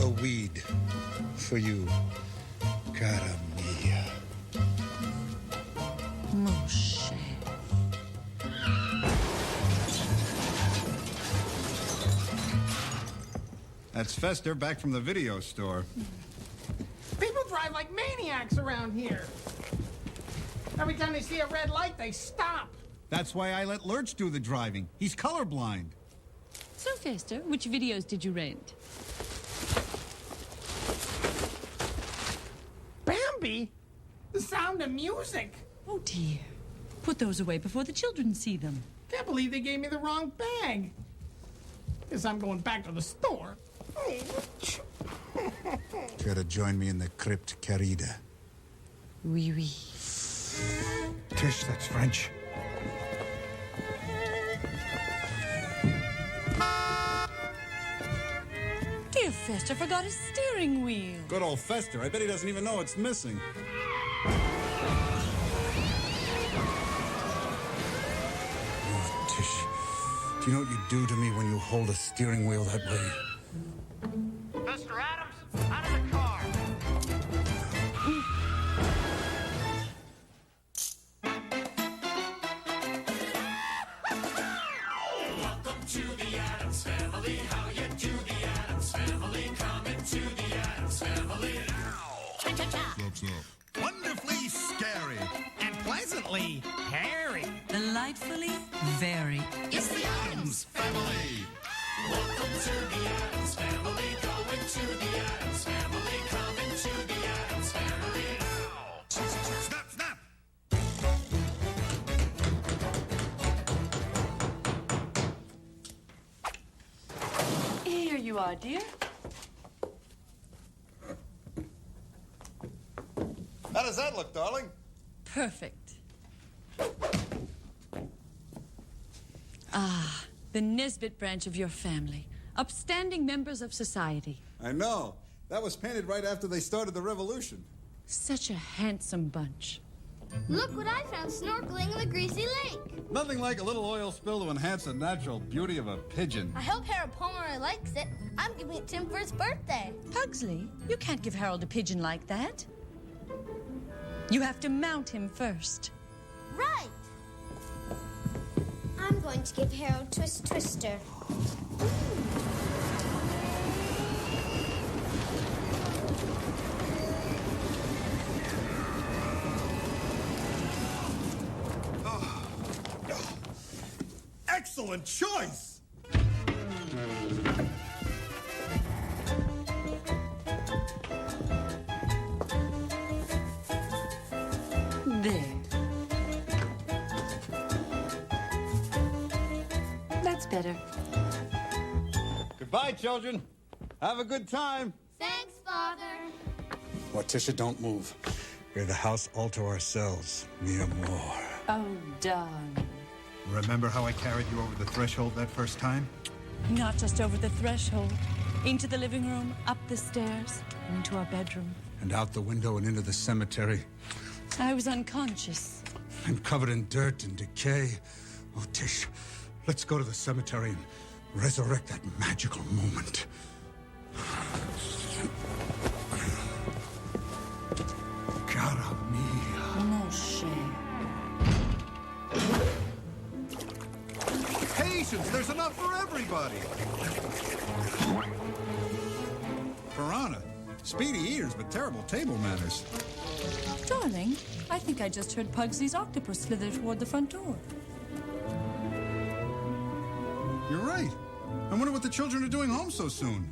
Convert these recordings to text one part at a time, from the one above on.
a weed for you, cara mia. Moshe. That's Fester back from the video store. People drive like maniacs around here. Every time they see a red light, they stop. That's why I let Lurch do the driving. He's colorblind. So, Fester, which videos did you rent? Bambi? The Sound of Music. Oh, dear. Put those away before the children see them. Can't believe they gave me the wrong bag. Guess I'm going back to the store. Gotta join me in the crypt, querida. Oui, oui. Tish, that's French. Dear Fester forgot his steering wheel. Good old Fester. I bet he doesn't even know it's missing. Oh, Tish, do you know what you do to me when you hold a steering wheel that way? Mr. Addams, out of the car. Welcome to the Addams family. How you do, the Addams family? Coming to the Addams family. Wonderfully scary. And pleasantly hairy. Delightfully very. It's the Addams family. Welcome to the Addams family. Going to the Addams family. Coming to the Addams family. Snap, snap. Here you are, dear. How does that look, darling? Perfect. Ah, the Nesbit branch of your family. Upstanding members of society. I know. That was painted right after they started the revolution. Such a handsome bunch. Look what I found snorkeling in the greasy lake. Nothing like a little oil spill to enhance the natural beauty of a pigeon. I hope Harold Pomeroy likes it. I'm giving it to him for his birthday. Pugsley, you can't give Harold a pigeon like that. You have to mount him first. Right. I'm going to give Harold Twist Twister. Excellent choice. There. That's better. Goodbye, children. Have a good time. Thanks, Father. Morticia, don't move. We're the house all to ourselves, mi amor. Oh, darling. Remember how I carried you over the threshold that first time? Not just over the threshold. Into the living room, up the stairs, and into our bedroom. And out the window and into the cemetery. I was unconscious. I'm covered in dirt and decay. Oh, Tish, let's go to the cemetery and resurrect that magical moment. Cara mia. Moshe. Patience! There's enough for everybody! Piranha. Speedy eaters, but terrible table manners. Darling, I think I just heard Pugsley's octopus slither toward the front door. You're right. I wonder what the children are doing home so soon.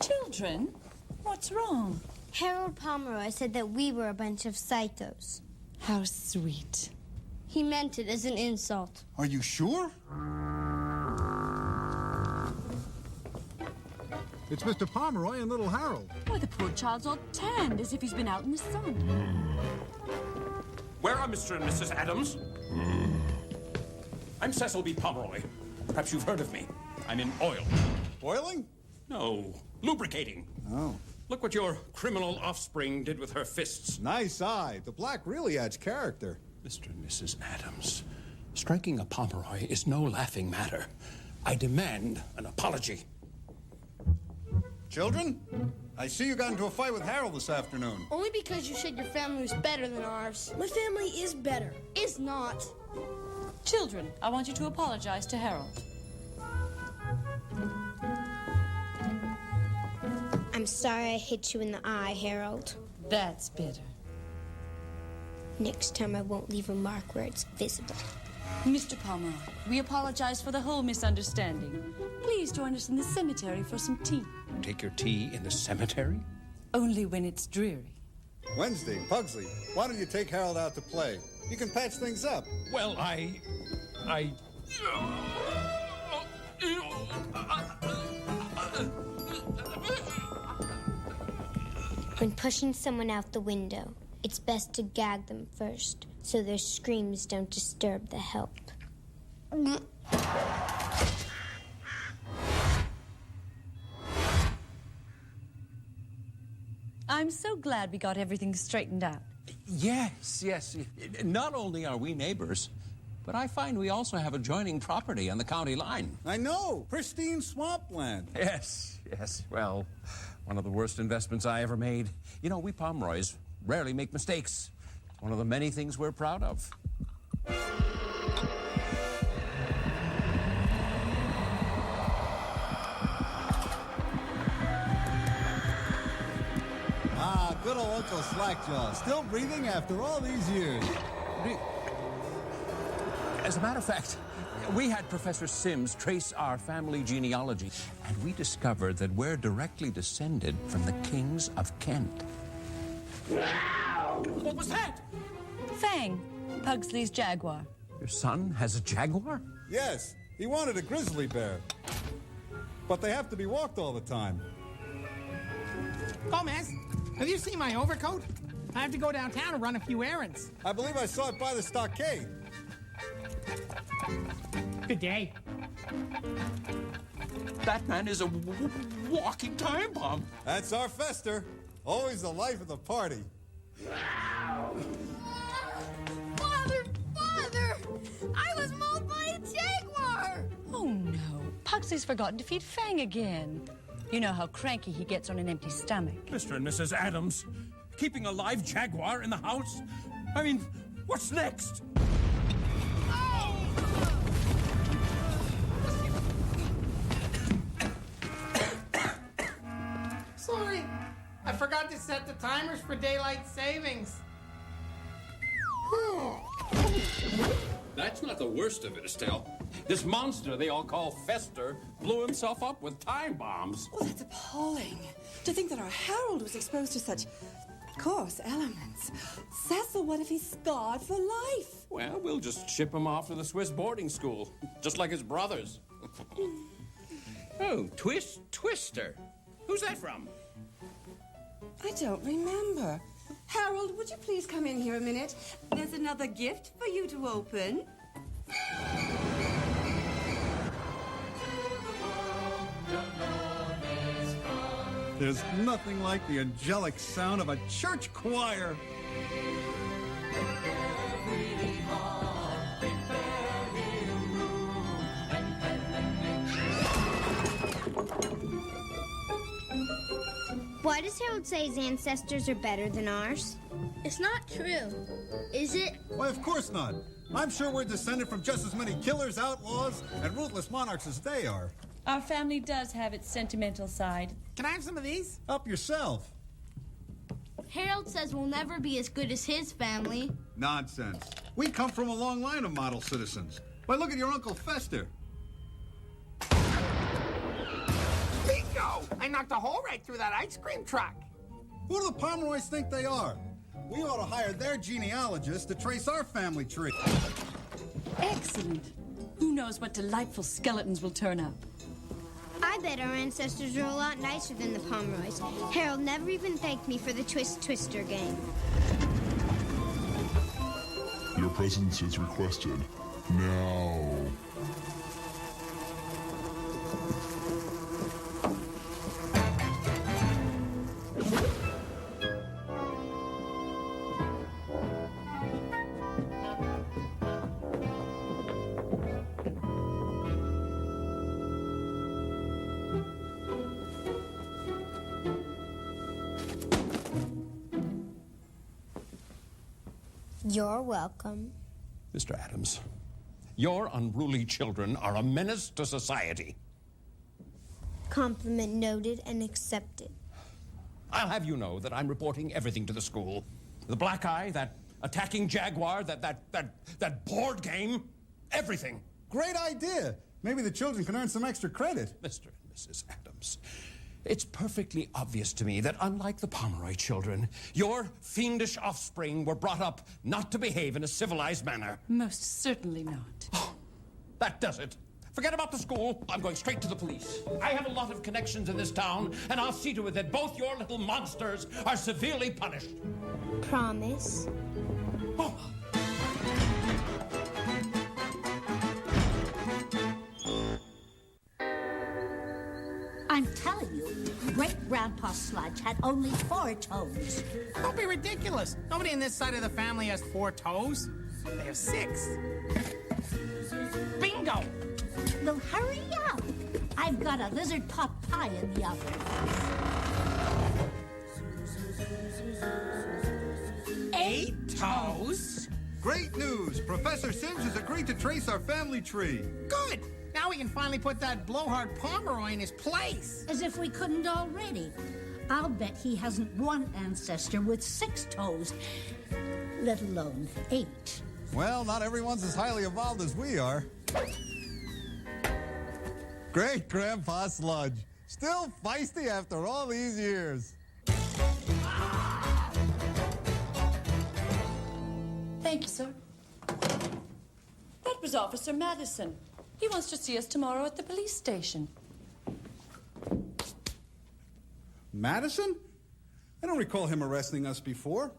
Children? What's wrong? Harold Pomeroy said that we were a bunch of psychos. How sweet. He meant it as an insult. Are you sure? It's Mr. Pomeroy and little Harold. Why, the poor child's all tanned as if he's been out in the sun. Where are Mr. and Mrs. Addams? I'm Cecil B. Pomeroy. Perhaps you've heard of me. I'm in oil. Boiling? No, lubricating. Oh. Look what your criminal offspring did with her fists. Nice eye. The black really adds character. Mr. and Mrs. Addams, Striking a Pomeroy is no laughing matter. I demand an apology. Children, I see you got into a fight with Harold this afternoon. Only because you said your family was better than ours. My family is better. Is not. Children, I want you to apologize to Harold. I'm sorry I hit you in the eye, Harold. That's bitter. Next time I won't leave a mark where it's visible. Mr. Pomeroy, we apologize for the whole misunderstanding. Please join us in the cemetery for some tea. Take your tea in the cemetery? Only when it's dreary. Wednesday, Pugsley, why don't you take Harold out to play? You can patch things up. Well, I... When pushing someone out the window, it's best to gag them first, so their screams don't disturb the help. I'm so glad we got everything straightened out. Yes. Not only are we neighbors, but I find we also have adjoining property on the county line. I know, pristine swampland. Yes. Well, one of the worst investments I ever made. You know, we Pomeroys rarely make mistakes. It's one of the many things we're proud of. Ah, good old Uncle Slackjaw, still breathing after all these years. As a matter of fact, we had Professor Sims trace our family genealogy, and we discovered that we're directly descended from the kings of Kent. What was that? Fang, Pugsley's jaguar. Your son has a jaguar? Yes, he wanted a grizzly bear. But they have to be walked all the time. Gomez, have you seen my overcoat? I have to go downtown and run a few errands. I believe I saw it by the stockade. Good day. That man is a walking time bomb. That's our Fester. Always the life of the party. Father! I was mauled by a jaguar! Oh, no. Pugsley's forgotten to feed Fang again. You know how cranky he gets on an empty stomach. Mr. and Mrs. Addams, keeping a live jaguar in the house? I mean, what's next? Sorry. I forgot to set the timers for daylight savings. That's not the worst of it, Estelle. This monster they all call Fester blew himself up with time bombs. Oh, that's appalling. To think that our Harold was exposed to such coarse elements. Cecil, what if he's scarred for life? Well, we'll just ship him off to the Swiss boarding school, just like his brothers. Oh, Twister. Who's that from? I don't remember. Harold, would you please come in here a minute? There's another gift for you to open. There's nothing like the angelic sound of a church choir. Why does Harold say his ancestors are better than ours? It's not true. Is it? Why, of course not. I'm sure we're descended from just as many killers, outlaws, and ruthless monarchs as they are. Our family does have its sentimental side. Can I have some of these? Help yourself. Harold says we'll never be as good as his family. Nonsense. We come from a long line of model citizens. Why, look at your Uncle Fester. Bingo! I knocked a hole right through that ice cream truck. Who do the Pomeroys think they are? We ought to hire their genealogist to trace our family tree. Excellent. Who knows what delightful skeletons will turn up? I bet our ancestors are a lot nicer than the Pomeroys. Harold never even thanked me for the Twister game. Your presence is requested. Now. You're welcome. Mr. Addams, your unruly children are a menace to society. Compliment noted and accepted. I'll have you know that I'm reporting everything to the school. The black eye, that attacking jaguar, that board game, everything. Great idea. Maybe the children can earn some extra credit. Mr. and Mrs. Addams, it's perfectly obvious to me that unlike the Pomeroy children, your fiendish offspring were brought up not to behave in a civilized manner. Most certainly not. Oh, that does it. Forget about the school. I'm going straight to the police. I have a lot of connections in this town, and I'll see to it that both your little monsters are severely punished. Promise. Oh. I'm telling you, Great-Grandpa Sludge had only 4 toes. Don't be ridiculous. Nobody in this side of the family has 4 toes. They have 6. Bingo! Well, hurry up. I've got a lizard pot pie in the oven. 8 toes? Great news! Professor Sims has agreed to trace our family tree. Good! Now we can finally put that blowhard Pomeroy in his place. As if we couldn't already. I'll bet he hasn't one ancestor with 6 toes, let alone 8. Well, not everyone's as highly evolved as we are. Great Grandpa Sludge. Still feisty after all these years. Thank you, sir. That was Officer Madison. He wants to see us tomorrow at the police station. Madison? I don't recall him arresting us before.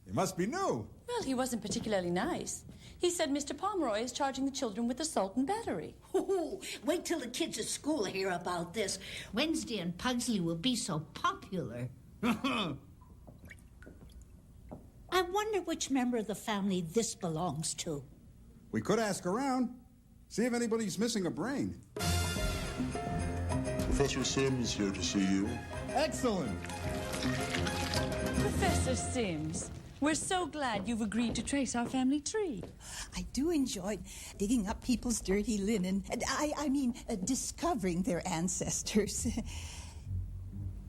He must be new. Well, he wasn't particularly nice. He said Mr. Pomeroy is charging the children with assault and battery. Ooh, wait till the kids at school hear about this. Wednesday and Pugsley will be so popular. I wonder which member of the family this belongs to. We could ask around. See if anybody's missing a brain. Professor Sims here to see you. Excellent. Professor Sims, we're so glad you've agreed to trace our family tree. I do enjoy digging up people's dirty linen. I mean, discovering their ancestors.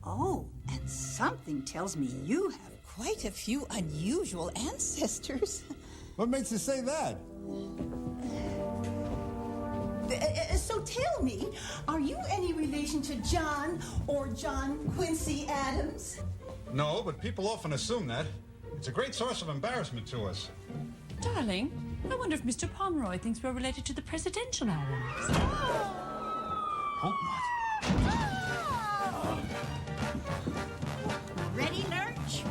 Oh, and something tells me you have quite a few unusual ancestors. What makes you say that? So tell me, are you any relation to John or John Quincy Addams? No, but people often assume that. It's a great source of embarrassment to us. Darling, I wonder if Mr. Pomeroy thinks we're related to the presidential Addams. Hope not. Ready, Lurch?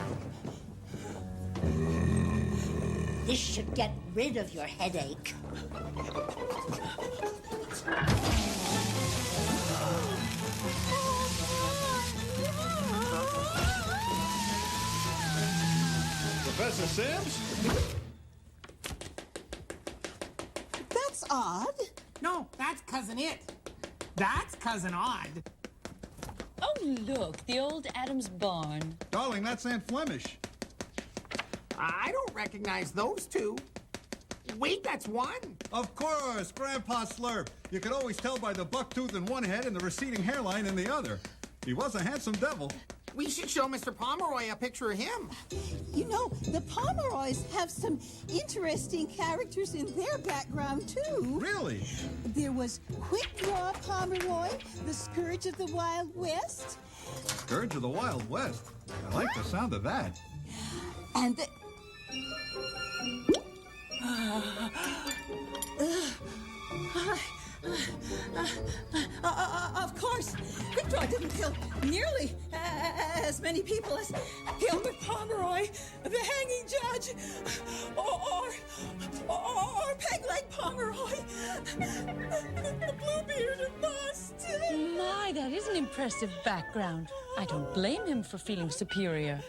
This should get rid of your headache. Professor Sims? That's odd. No, that's Cousin It. That's Cousin Odd. Oh, look, the old Addams barn. Darling, that's Aunt Flemish. I don't recognize those two. Wait, that's one. Of course, Grandpa Slurp. You could always tell by the buck tooth in one head and the receding hairline in the other. He was a handsome devil. We should show Mr. Pomeroy a picture of him. You know, the Pomeroys have some interesting characters in their background, too. Really? There was Quick Draw Pomeroy, the Scourge of the Wild West. Scourge of the Wild West. I like the sound of that. And the... of course, Quick Draw didn't kill nearly as many people as Gilbert Pomeroy, the hanging judge, or Pegleg Pomeroy, the blue-bearded Boston. My, that is an impressive background. I don't blame him for feeling superior.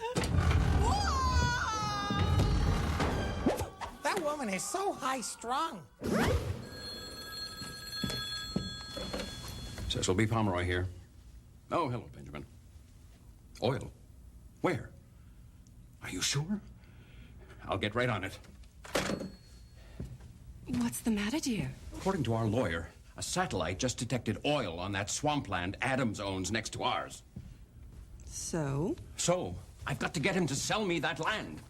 That woman is so high-strung. Cecil B. Pomeroy here. Oh, hello, Benjamin. Oil? Where? Are you sure? I'll get right on it. What's the matter, dear? According to our lawyer, a satellite just detected oil on that swampland Addams owns next to ours. So? So, I've got to get him to sell me that land.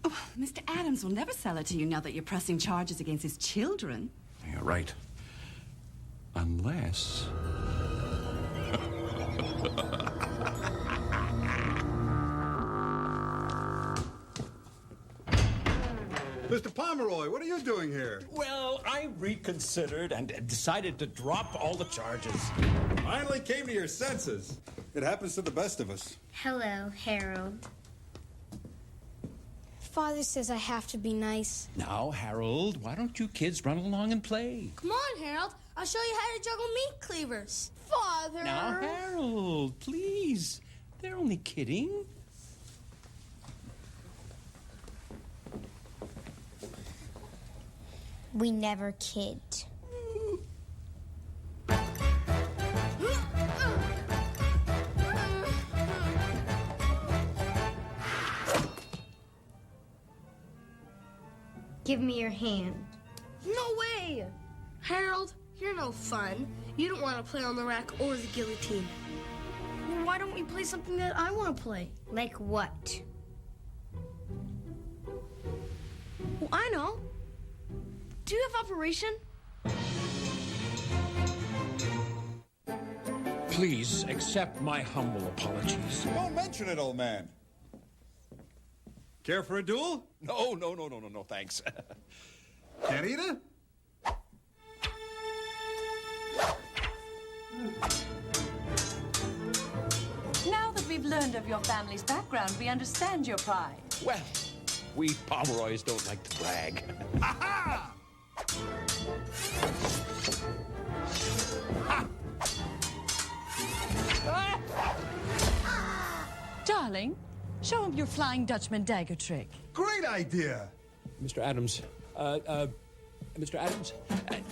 Oh, Mr. Addams will never sell it to you now that you're pressing charges against his children. You're right. Unless... Mr. Pomeroy, what are you doing here? Well, I reconsidered and decided to drop all the charges. Finally came to your senses. It happens to the best of us. Hello, Harold. Father says I have to be nice. Now, Harold, why don't you kids run along and play? Come on, Harold. I'll show you how to juggle meat cleavers. Father! Now, Harold, please. They're only kidding. We never kid. Give me your hand. No way! Harold, you're no fun. You don't want to play on the rack or the guillotine. Well, why don't we play something that I want to play? Like what? Well, I know. Do you have Operation? Please accept my humble apologies. Don't mention it, old man. Care for a duel? No, thanks. Can't eat it? Now that we've learned of your family's background, we understand your pride. Well, we Pomeroys don't like to brag. Aha! Darling, show him your Flying Dutchman dagger trick. Great idea. Mr. Addams, Mr. Addams,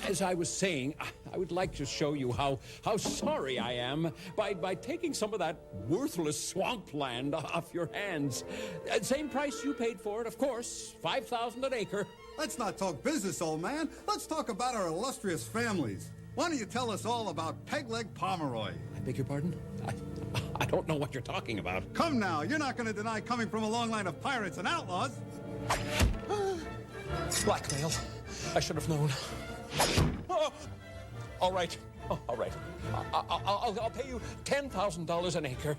as I was saying, I would like to show you how sorry I am by taking some of that worthless swampland off your hands. Same price you paid for it, of course, $5,000 an acre. Let's not talk business, old man. Let's talk about our illustrious families. Why don't you tell us all about Pegleg Pomeroy? I beg your pardon? I don't know what you're talking about. Come now, you're not going to deny coming from a long line of pirates and outlaws. Blackmail. I should have known. Oh, all right. Oh, all right. I'll pay you $10,000 an acre,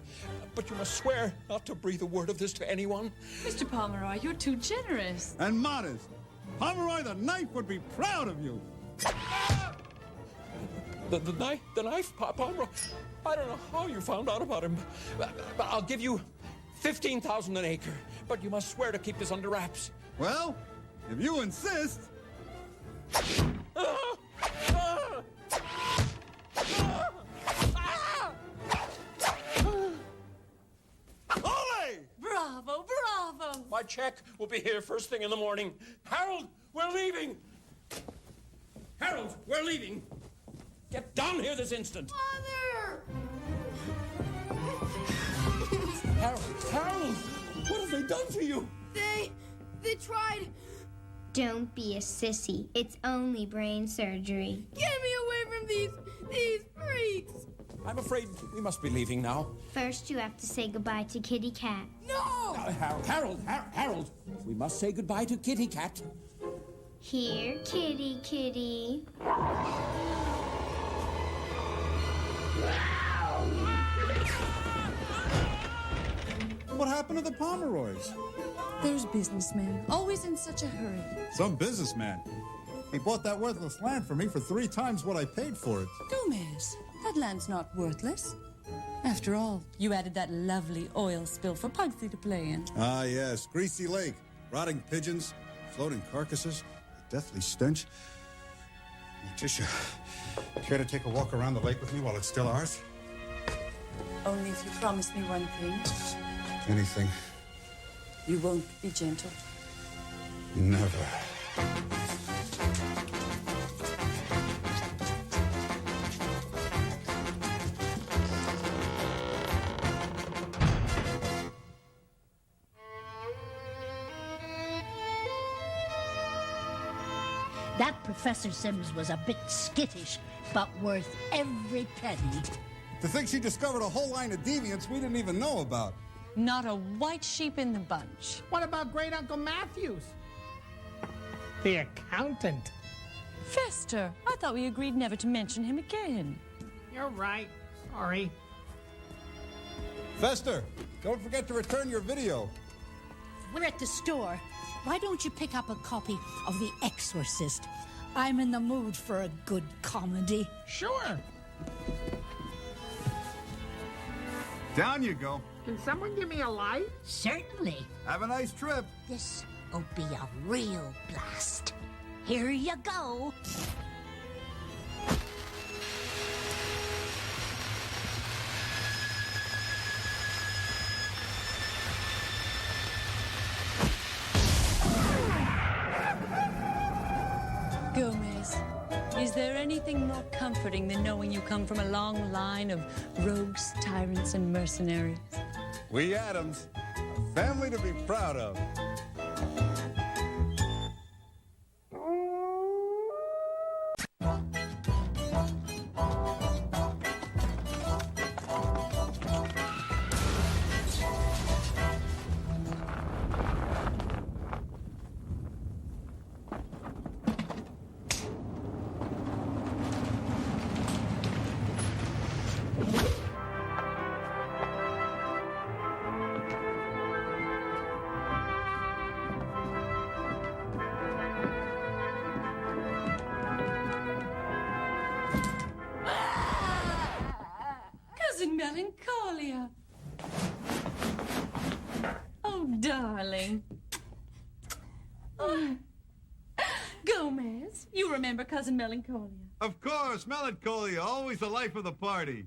but you must swear not to breathe a word of this to anyone. Mr. Pomeroy, you're too generous. And modest. Pomeroy the knife would be proud of you. The knife, Pomeroy. I don't know how you found out about him, but I'll give you $15,000 an acre, but you must swear to keep this under wraps. Well, if you insist. Ole! Bravo, bravo! My check will be here first thing in the morning. Harold, we're leaving! Harold, we're leaving! Get down here this instant! Father! Harold, what have they done to you? They tried. Don't be a sissy. It's only brain surgery. Get me away from these freaks! I'm afraid we must be leaving now. First, you have to say goodbye to Kitty Cat. No! Harold, we must say goodbye to Kitty Cat. Here, kitty, kitty. What happened to the Pomeroys? Those businessmen, always in such a hurry. Some businessman. He bought that worthless land for me for 3 times what I paid for it. Gomez, that land's not worthless. After all, you added that lovely oil spill for Pugsley to play in. Ah, yes. Greasy lake. Rotting pigeons. Floating carcasses. A deathly stench. Morticia, care to take a walk around the lake with me while it's still ours? Only if you promise me one thing. Anything. You won't be gentle. Never. That Professor Sims was a bit skittish, but worth every penny. To think she discovered a whole line of deviants we didn't even know about. Not a white sheep in the bunch. What about Great Uncle Matthews? The accountant. Fester, I thought we agreed never to mention him again. You're right. Sorry. Fester, don't forget to return your video. We're at the store. Why don't you pick up a copy of The Exorcist? I'm in the mood for a good comedy. Sure. Down you go. Can someone give me a light? Certainly. Have a nice trip. This'll be a real blast. Here you go. Gomez, is there anything more comforting than knowing you come from a long line of rogues, tyrants, and mercenaries? We Addams, a family to be proud of. Cousin Melancholia. Oh, darling. Oh. Gomez, you remember Cousin Melancholia? Of course, Melancholia, always the life of the party.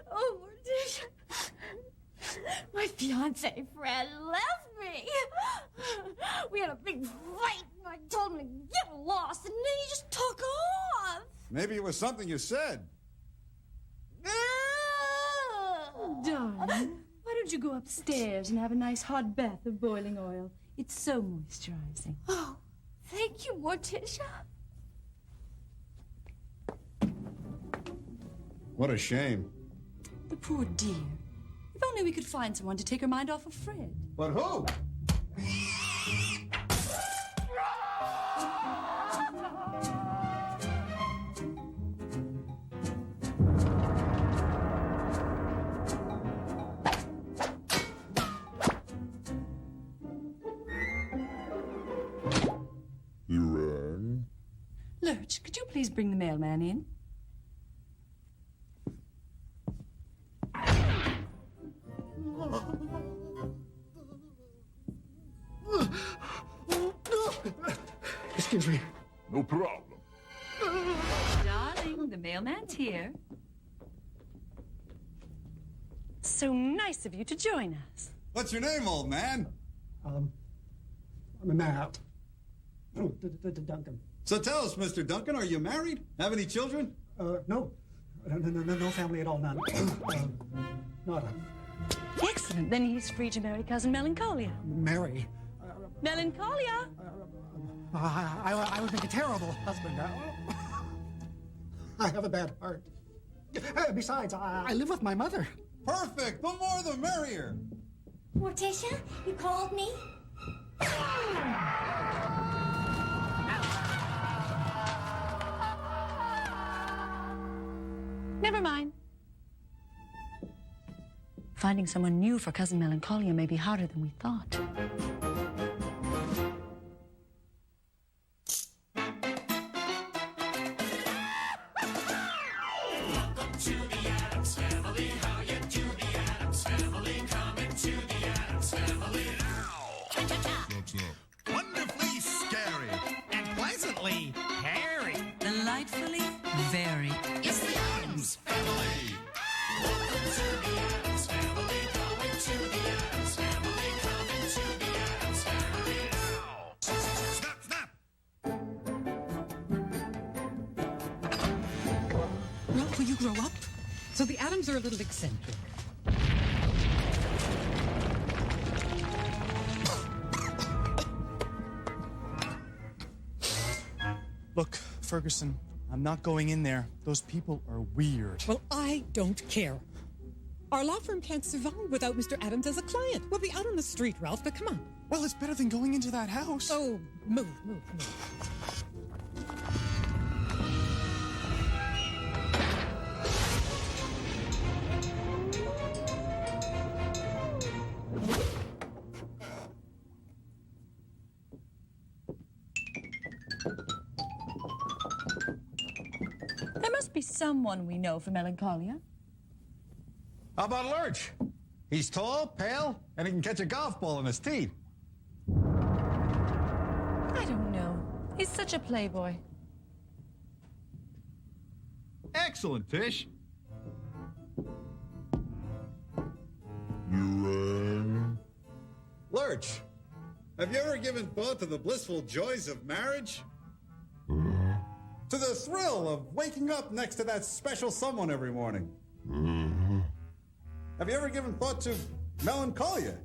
Oh, Morticia. My fiance, Fred, left me. We had a big fight, and I told him to get lost, and then he just took off. Maybe it was something you said. Darling, why don't you go upstairs and have a nice hot bath of boiling oil? It's so moisturizing. Oh, thank you, Morticia. What a shame. The poor dear. If only we could find someone to take her mind off of Fred. But who? You rang? Lurch, could you please bring the mailman in? Excuse me. No problem. Darling, the mailman's here. So nice of you to join us. What's your name, old man? I'm a Matt. Duncan. So tell us, Mr. Duncan, are you married? Have any children? No. No family at all, none. Nada. Excellent. Then he's free to marry Cousin Melancholia. Mary. Melancholia? I would make a terrible husband. I have a bad heart. Besides, I live with my mother. Perfect. The more the merrier. Morticia, you called me? Never mind. Finding someone new for Cousin Melancholia may be harder than we thought. Welcome to the Addams Family. How you do, the Addams Family? Coming to the Addams Family now. Wonderfully scary. And pleasantly hairy. Delightfully very. It's the Addams Family. Welcome to the Addams Family. Going to the Addams Family. Coming to the Addams Family now. Snap, snap. Ralph, will you grow up? So the Addams are a little eccentric. Look, Ferguson, I'm not going in there. Those people are weird. Well, I don't care. Our law firm can't survive without Mr. Addams as a client. We'll be out on the street, Ralph, but come on. Well, it's better than going into that house. Oh, move. There must be someone we know for melancholia. How about Lurch? He's tall, pale, and he can catch a golf ball in his teeth. I don't know. He's such a playboy. Excellent, Tish. Lurch, have you ever given thought to the blissful joys of marriage? To the thrill of waking up next to that special someone every morning? Have you ever given thought to melancholia?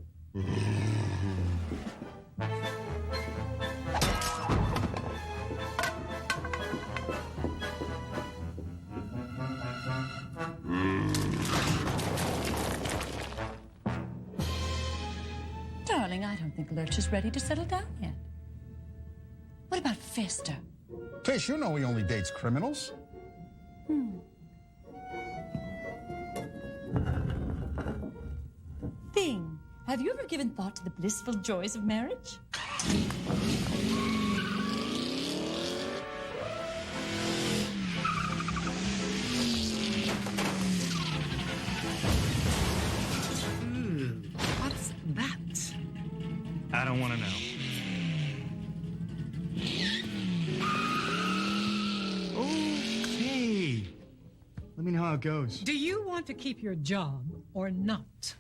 Darling, I don't think Lurch is ready to settle down yet. What about Fester? Tish, you know he only dates criminals. Thing, have you ever given thought to the blissful joys of marriage? What's that? I don't want to know. Okay. Let me know how it goes. Do you want to keep your job or not?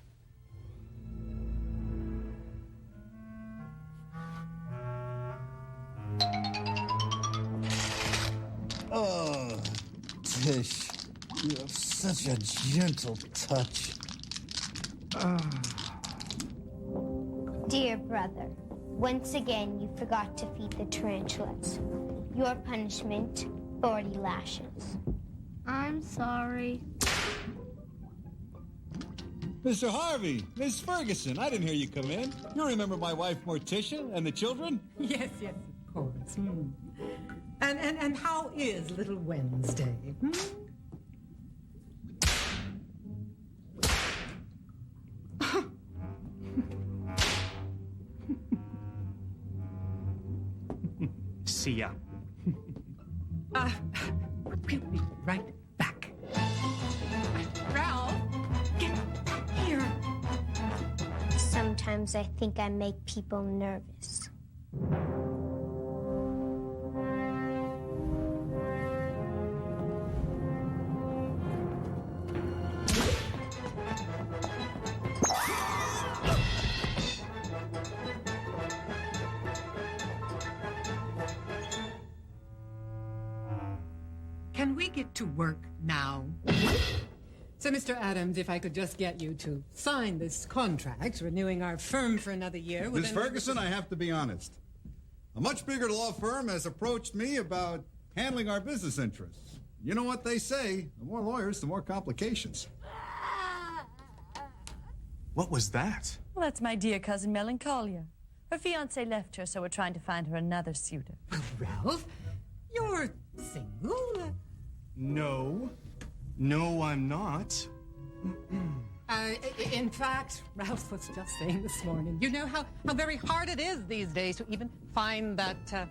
Oh, Tish, you have such a gentle touch. Dear brother, once again you forgot to feed the tarantulas. Your punishment, 40 lashes. I'm sorry. Mr. Harvey, Miss Ferguson, I didn't hear you come in. You remember my wife Morticia and the children? Yes, of course. And how is little Wednesday? See ya. We'll be right back. Ralph, get back here. Sometimes I think I make people nervous. Can we get to work now? So, Mr. Addams, if I could just get you to sign this contract renewing our firm for another year. Miss Ferguson, I have to be honest. A much bigger law firm has approached me about handling our business interests. You know what they say, the more lawyers, the more complications. What was that? Well, that's my dear cousin Melancholia. Her fiancé left her, so we're trying to find her another suitor. Ralph, you're single. No, I'm not. In fact, Ralph was just saying this morning, you know how very hard it is these days to even find that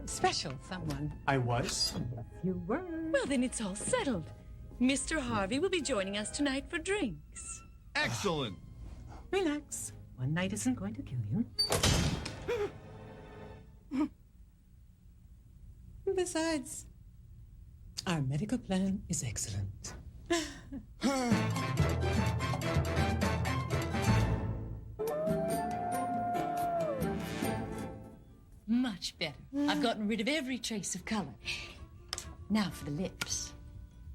special someone. I was? Yes, you were. Well, then it's all settled. Mr. Harvey will be joining us tonight for drinks. Excellent. Relax. One night isn't going to kill you. Besides, our medical plan is excellent. Much better. I've gotten rid of every trace of color. Now for the lips.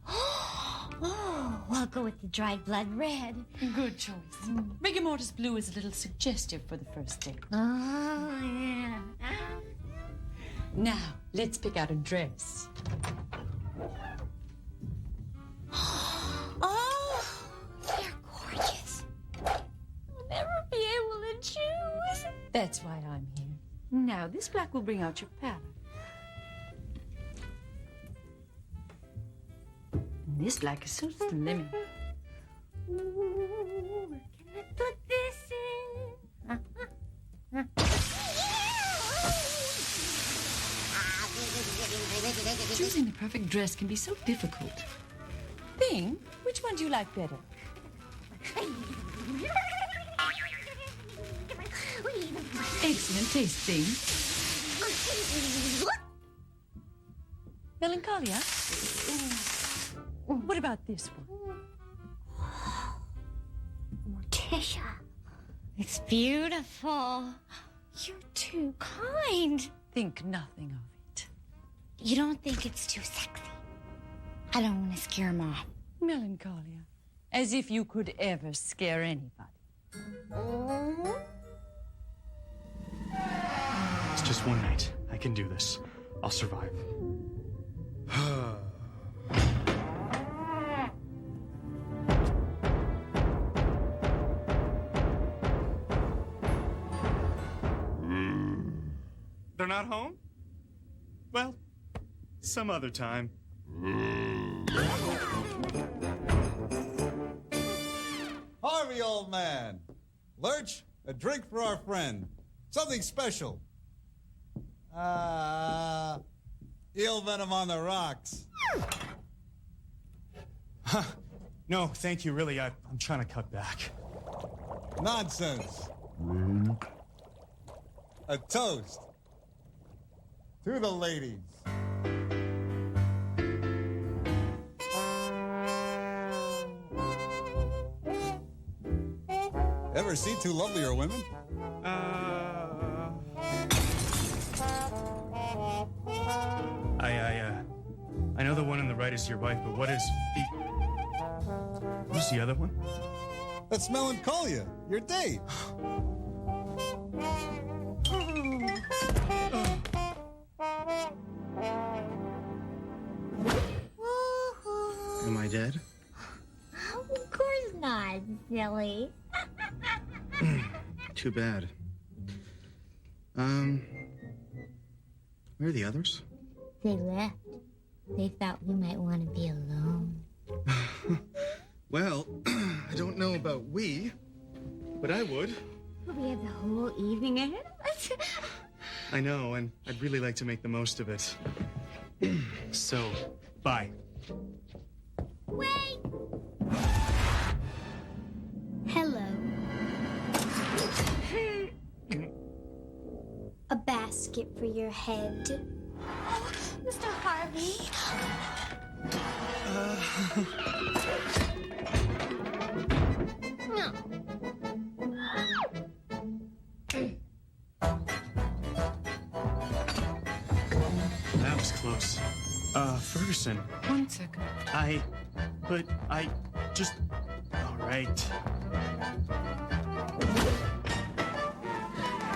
Oh, I'll go with the dried blood red. Good choice. Rigor mortis blue is a little suggestive for the first date. Oh, yeah. Now, let's pick out a dress. Oh, they're gorgeous. I'll never be able to choose. That's why I'm here. Now, this black will bring out your palette. And this black is so slimming. Ooh, where can I put this in? Choosing the perfect dress can be so difficult. Bing, which one do you like better? Excellent taste, Bing. Melancholia? What about this one? Morticia, it's beautiful. You're too kind. Think nothing of it. You don't think it's too sexy? I don't want to scare him off. Melancholia. As if you could ever scare anybody. It's just one night. I can do this. I'll survive. They're not home? Well, some other time. Harvey, old man. Lurch, a drink for our friend. Something special. Eel venom on the rocks. Huh. No, thank you, really. I'm trying to cut back. Nonsense. A toast. To the ladies. Ever see two lovelier women? I know the one on the right is your wife, but who's the other one? That's Melancholia, your date. Am I dead? Of course not, silly. Too bad. Where are the others? They left. They thought we might want to be alone. Well, I don't know about we, but I would. We have the whole evening ahead of us. I know, and I'd really like to make the most of it. So, bye. Wait! Hello. A basket for your head. Oh, Mr. Harvey. No. That was close. Ferguson. 1 second. I just... All right.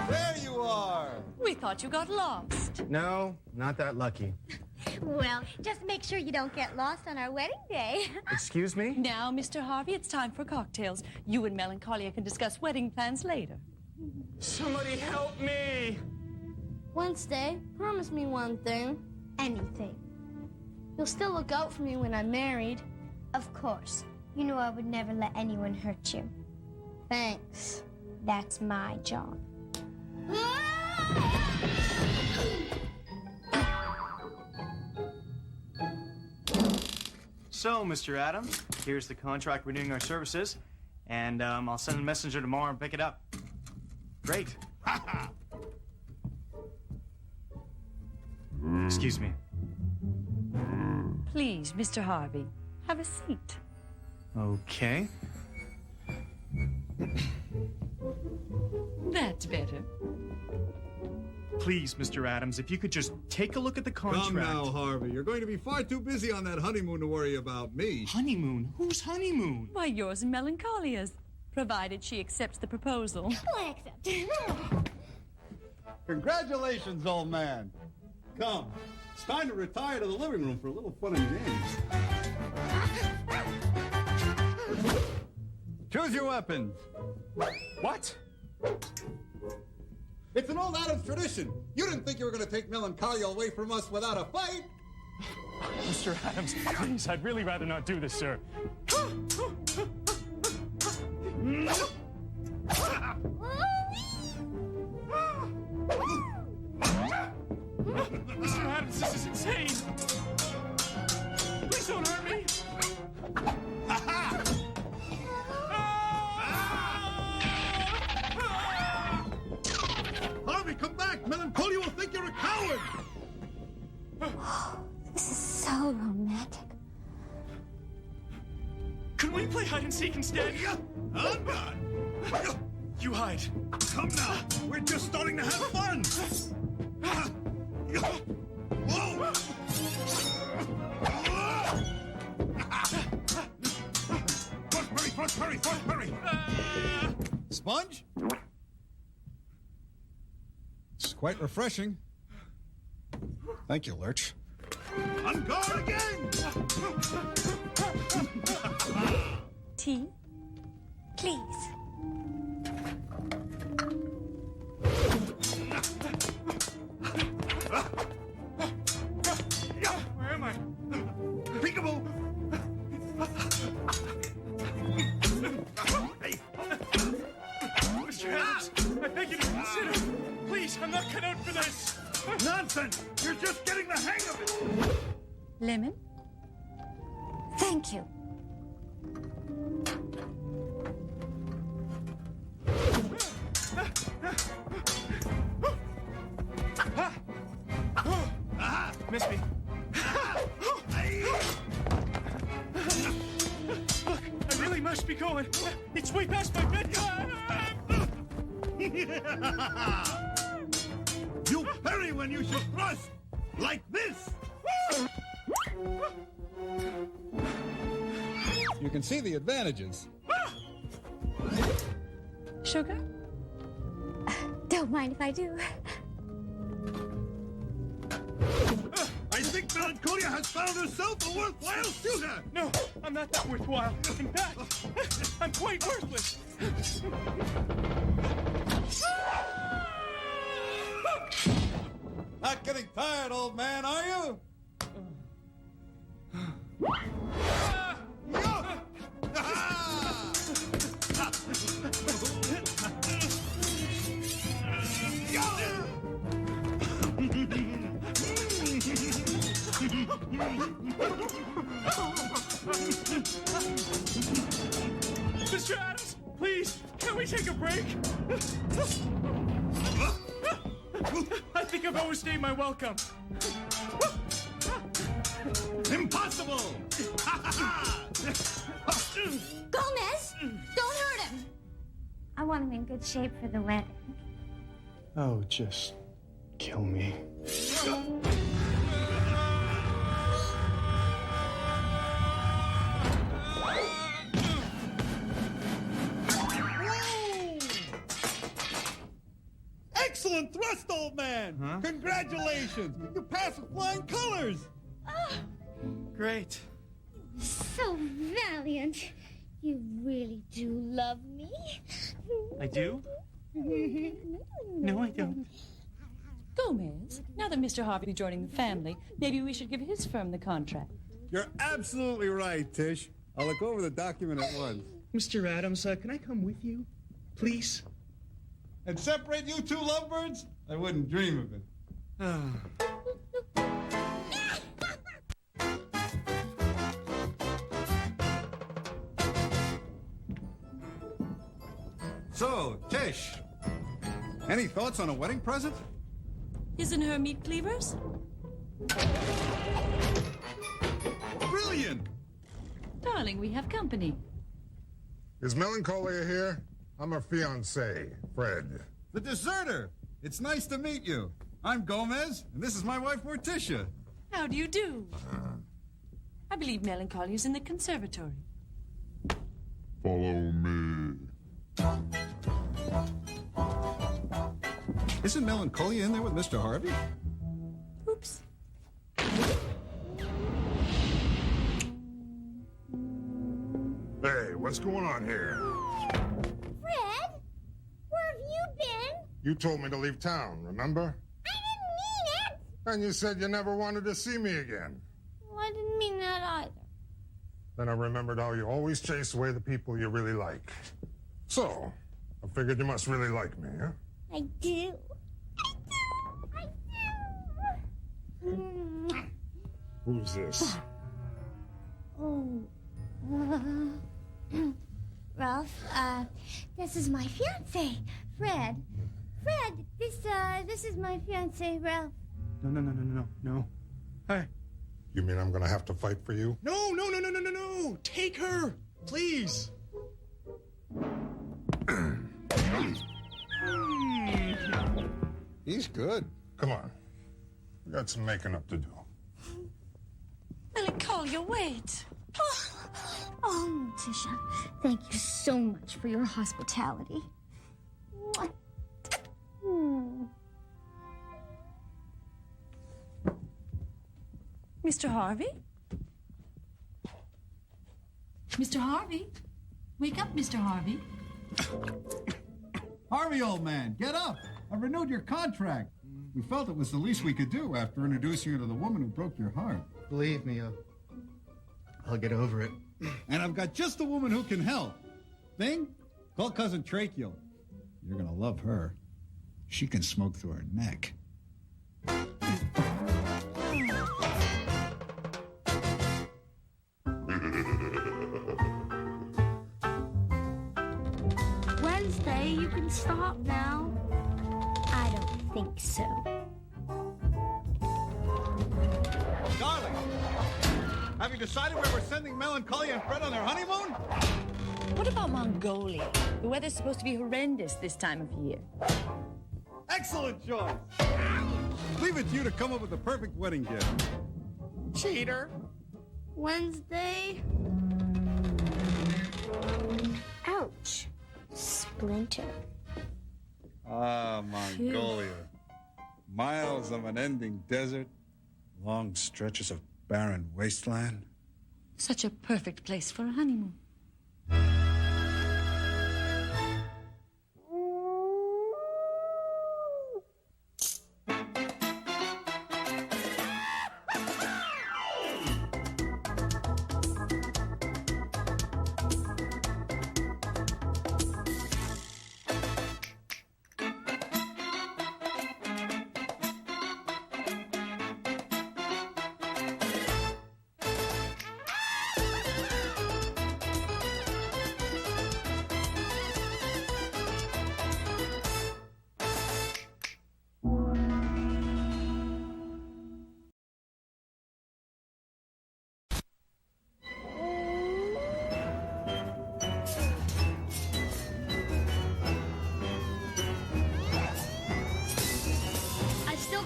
There you are. We thought you got lost. No, not that lucky. Well, just make sure you don't get lost on our wedding day. Excuse me? Now, Mr. Harvey, it's time for cocktails. You and Melancholia can discuss wedding plans later. Somebody help me! Wednesday, promise me one thing. Anything. You'll still look out for me when I'm married. Of course. You know I would never let anyone hurt you. Thanks. That's my job. So, Mr. Addams, here's the contract renewing our services, and I'll send a messenger tomorrow and pick it up. Great. Excuse me. Please, Mr. Harvey, have a seat. Okay. That's better. Please, Mr. Addams, if you could just take a look at the contract. Come now, Harvey. You're going to be far too busy on that honeymoon to worry about me. Honeymoon? Whose honeymoon? Why, yours and Melancolia's, provided she accepts the proposal. I accept. Congratulations, old man. Come. It's time to retire to the living room for a little fun and games. Choose your weapons. What? It's an old Addams tradition. You didn't think you were going to take Melancholia away from us without a fight? Mr. Addams, please, I'd really rather not do this, sir. Mr. Addams, this is insane. Please don't hurt me. Harvey, come back! Melancholia will think you're a coward! This is so romantic. Could we play hide and seek instead? I'm not! You hide. Come now! We're just starting to have fun! Whoa! First Perry! Sponge? It's quite refreshing. Thank you, Lurch. On guard again! Tea? Please. Where am I? Peekaboo! Mr. Addams, I beg you to consider. Please, I'm not cut out for this. Nonsense! You're just getting the hang of it! Lemon? Thank you. Miss me. Look, I really must be going. It's way past my bedtime. You parry when you should thrust! Like this! You can see the advantages. Sugar? Don't mind if I do. I think Melancholia has found herself a worthwhile suitor! No, I'm not that worthwhile. In fact, I'm quite worthless. Not getting tired, old man, are you? Mr. Addams, please, can we take a break? I think I've overstayed my welcome. Impossible! Gomez, don't hurt him. I want him in good shape for the wedding. Oh, just kill me. Excellent thrust, old man! Huh? Congratulations! You passed with flying colors! Great. So valiant. You really do love me. I do? No, I don't. Gomez, now that Mr. Harvey is joining the family, maybe we should give his firm the contract. You're absolutely right, Tish. I'll look over the document at once. Mr. Addams, can I come with you? Please? And separate you two lovebirds? I wouldn't dream of it. So, Tish, any thoughts on a wedding present? Isn't her meat cleavers? Brilliant! Darling, we have company. Is Melancholia here? I'm her fiancé, Fred. The deserter! It's nice to meet you. I'm Gomez, and this is my wife, Morticia. How do you do? I believe Melancolia's in the conservatory. Follow me. Isn't Melancholia in there with Mr. Harvey? Oops. What's going on here? Fred, where have you been? You told me to leave town, remember? I didn't mean it. And you said you never wanted to see me again. Well, I didn't mean that either. Then I remembered how you always chase away the people you really like. So, I figured you must really like me, huh? I do. I do. Who's this? Oh. Ralph, this is my fiance, Fred. Fred, this is my fiance, Ralph. No. Hey. You mean I'm gonna have to fight for you? No. Take her, please. He's good. Come on. We got some making up to do. Melancholia, wait. Oh, Morticia, thank you so much for your hospitality. Mr. Harvey? Mr. Harvey? Wake up, Mr. Harvey. Harvey, old man, get up. I renewed your contract. We felt it was the least we could do after introducing you to the woman who broke your heart. Believe me, I'll get over it. And I've got just the woman who can help. Thing? Call Cousin Tracheal. You're gonna love her. She can smoke through her neck. Wednesday, you can stop now. I don't think so. Darling, have you decided where we're sending Melancholia and Fred on their honeymoon? What about Mongolia? The weather's supposed to be horrendous this time of year. Excellent choice. Leave it to you to come up with the perfect wedding gift. Cheater. Wednesday. Ouch. Splinter. Ah, Mongolia. Miles of unending desert, long stretches of barren wasteland. Such a perfect place for a honeymoon.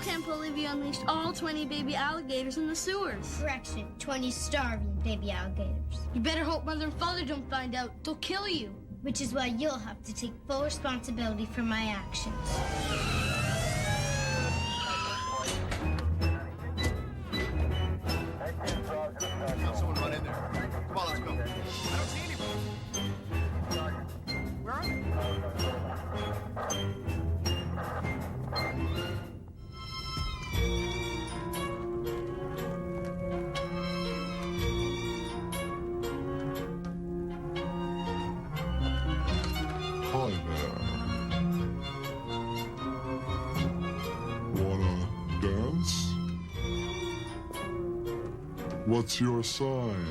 Can't believe you unleashed all 20 baby alligators in the sewers. Correction, 20 starving baby alligators. You better hope mother and father don't find out. They'll kill you. Which is why you'll have to take full responsibility for my actions. Someone run in there. Come on, let's go. I don't see anybody. Where are they? Hi there. Wanna dance? What's your sign?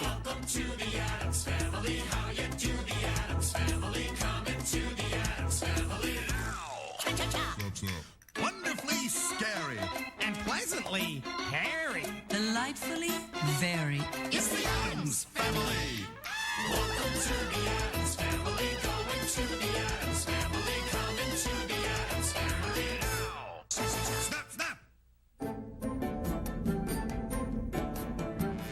Welcome to the Addams Family. How you do, the Addams Family? Coming to the Addams Family now. Wonderfully scary and pleasant. Delightfully hairy. Delightfully very. It's the Addams Family. Welcome to the Addams Family. Going to the Addams Family. Coming to the Addams Family now. Snap, snap!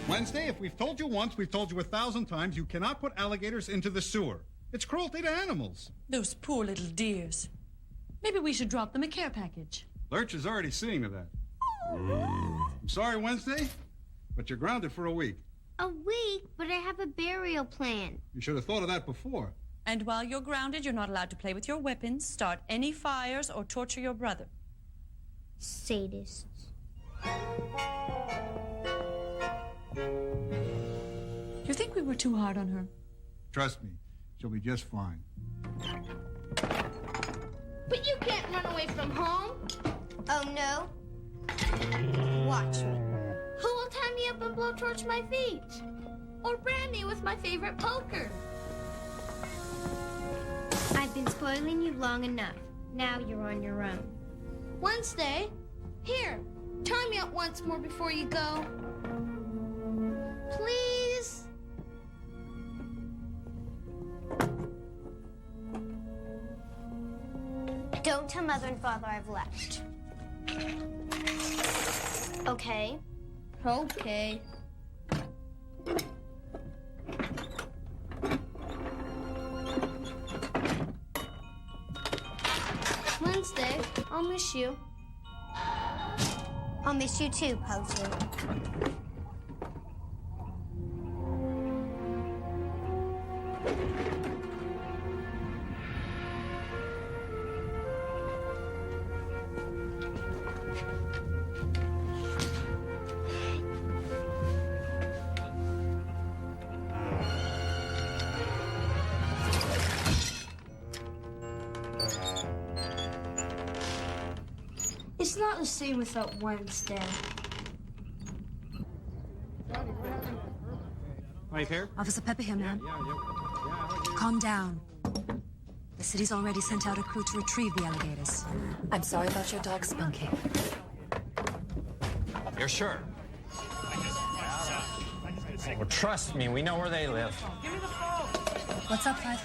Wednesday, if we've told you once, we've told you 1,000 times, you cannot put alligators into the sewer. It's cruelty to animals. Those poor little dears. Maybe we should drop them a care package. Lurch is already seeing to that. I'm sorry, Wednesday, but you're grounded for a week. A week? But I have a burial plan. You should have thought of that before. And while you're grounded, you're not allowed to play with your weapons, start any fires, or torture your brother. Sadists. You think we were too hard on her? Trust me, she'll be just fine. But you can't run away from home. Oh, no? Watch me. Who will tie me up and blowtorch my feet? Or brand me with my favorite poker? I've been spoiling you long enough. Now you're on your own. Wednesday, here, tie me up once more before you go. Please? Don't tell Mother and Father I've left. Okay? Okay. Wednesday, I'll miss you. I'll miss you too, Pugsley. It's not the same without Wednesday. Right here? Officer Pepper here, ma'am. Calm down. The city's already sent out a crew to retrieve the alligators. I'm sorry about your dog, Spunky. You're sure? Well, trust me, we know where they live. What's up, Bud?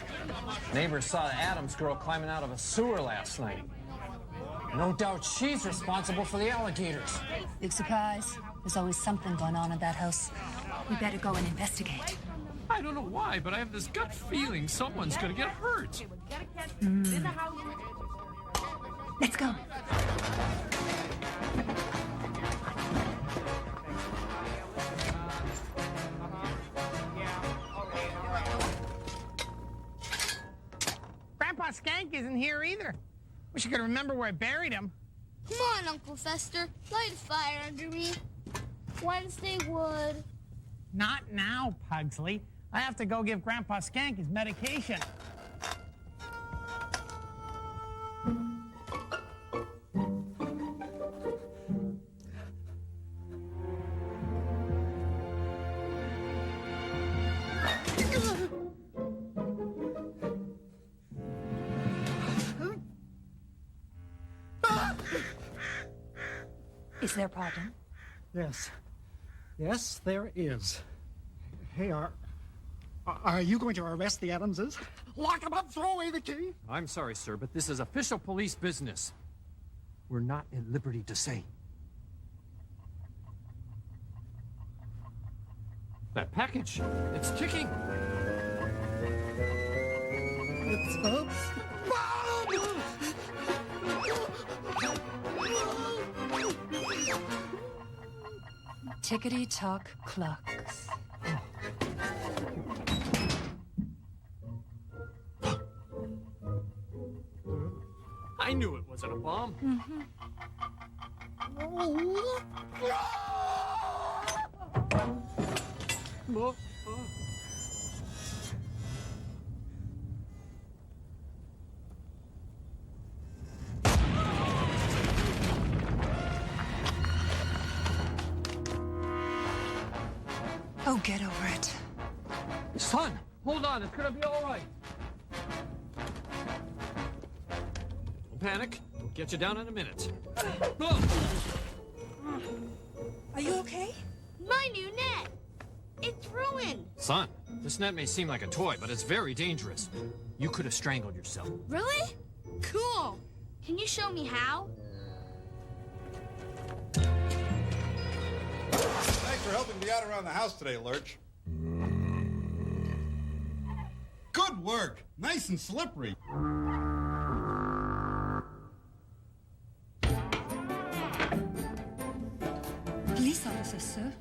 Neighbors saw the Addams girl climbing out of a sewer last night. No doubt she's responsible for the alligators. Big surprise. There's always something going on in that house. We better go and investigate. I don't know why, but I have this gut feeling someone's gonna get hurt. Let's go. Grandpa Skank isn't here either. Wish I could remember where I buried him. Come on, Uncle Fester. Light a fire under me. Wednesday would. Not now, Pugsley. I have to go give Grandpa Skank his medication. Is there a problem? Yes. Yes, there is. Hey, are you going to arrest the Addamses? Lock them up, throw away the key? I'm sorry, sir, but this is official police business. We're not at liberty to say. That package, it's ticking. It's up. Tickety-tock clocks. I knew it wasn't a bomb. Oh, get over it. Son, hold on. It's gonna be all right. Don't panic. We'll get you down in a minute. Are you okay? My new net. It's ruined. Son, this net may seem like a toy, but it's very dangerous. You could have strangled yourself. Really? Cool. Can you show me how? Thanks for helping me out around the house today, Lurch. Good work. Nice and slippery. Police officer, sir.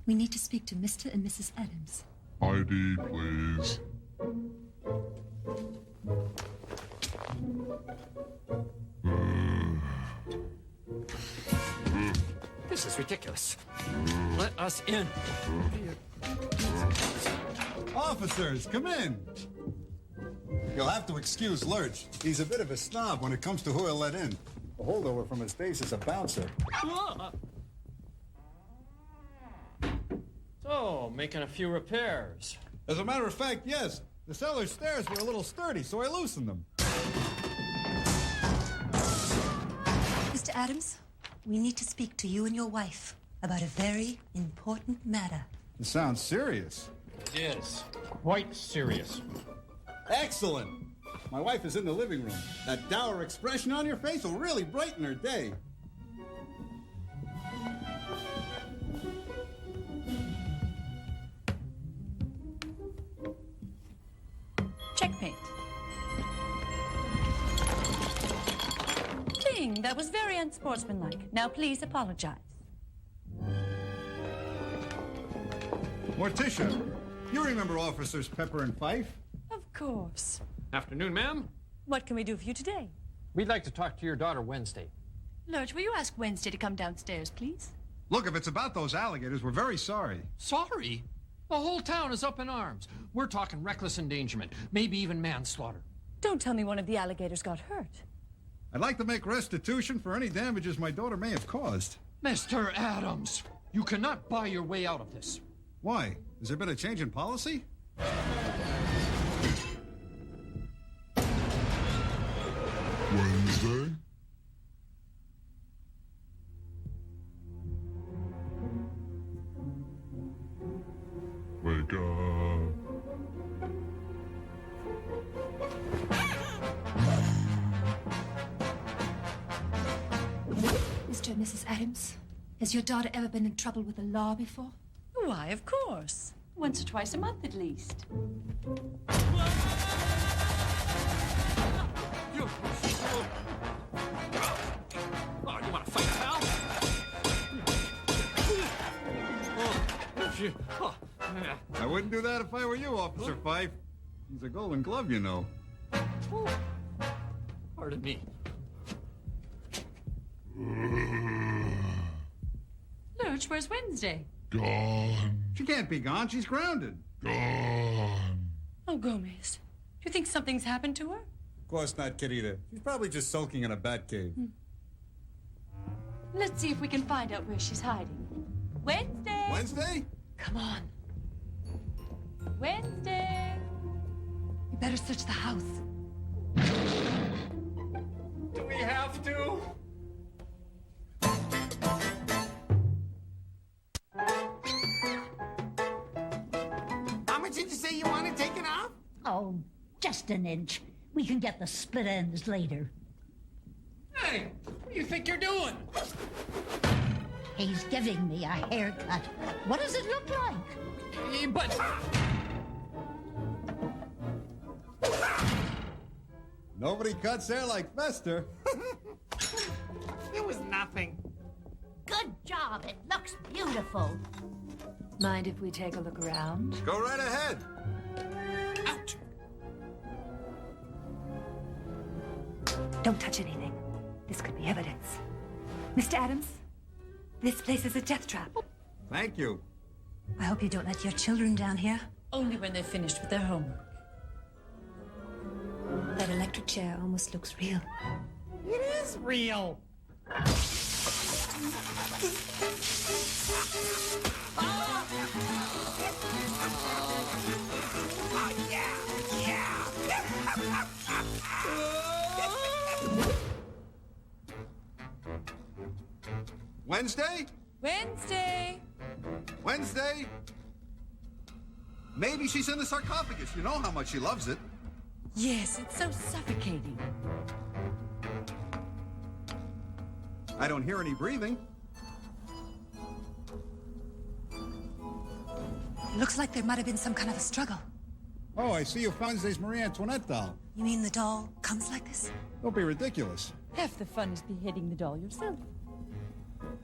We need to speak to Mr. and Mrs. Addams. ID, please. This is ridiculous. Let us in. Officers, come in. You'll have to excuse Lurch. He's a bit of a snob when it comes to who he'll let in. The holdover from his days as a bouncer. So, making a few repairs. As a matter of fact, yes. The cellar stairs were a little sturdy, so I loosened them. Mr. Addams, we need to speak to you and your wife about a very important matter. It sounds serious. It is. Quite serious. Excellent. My wife is in the living room. That dour expression on your face will really brighten her day. Checkmate. King, that was very unsportsmanlike. Now please apologize. Morticia, you remember Officers Pepper and Fife? Of course. Afternoon, ma'am. What can we do for you today? We'd like to talk to your daughter Wednesday. Lurch, will you ask Wednesday to come downstairs, please? Look, if it's about those alligators, we're very sorry. Sorry? The whole town is up in arms. We're talking reckless endangerment, maybe even manslaughter. Don't tell me one of the alligators got hurt. I'd like to make restitution for any damages my daughter may have caused. Mr. Addams, you cannot buy your way out of this. Why? Has there been a change in policy? Wednesday? Wake up. Mr. and Mrs. Addams, has your daughter ever been in trouble with the law before? Why, of course. Once or twice a month, at least. You want to fight, pal? I wouldn't do that if I were you, Officer Fife. He's a golden glove, you know. Pardon me. Lurch, where's Wednesday? Gone. She can't be gone. She's grounded. Gone. Oh, Gomez. Do you think something's happened to her? Of course not, Querida. She's probably just sulking in a bat cave. Let's see if we can find out where she's hiding. Wednesday! Wednesday? Come on. Wednesday! You better search the house. Do we have to? How much did you say you wanted taken off? Oh, just an inch. We can get the split ends later. Hey, what do you think you're doing? He's giving me a haircut. What does it look like? But... Nobody cuts hair like Fester. It was nothing. Good job. It looks beautiful. Mind if we take a look around? Go right ahead. Ouch! Don't touch anything. This could be evidence. Mr. Addams, this place is a death trap. Thank you. I hope you don't let your children down here. Only when they're finished with their homework. That electric chair almost looks real. It is real. Wednesday? Wednesday. Wednesday? Maybe she's in the sarcophagus. You know how much she loves it. Yes, it's so suffocating. I don't hear any breathing. Looks like there might have been some kind of a struggle. Oh, I see you found Wednesday's Marie Antoinette doll. You mean the doll comes like this? Don't be ridiculous. Half the fun is beheading the doll yourself.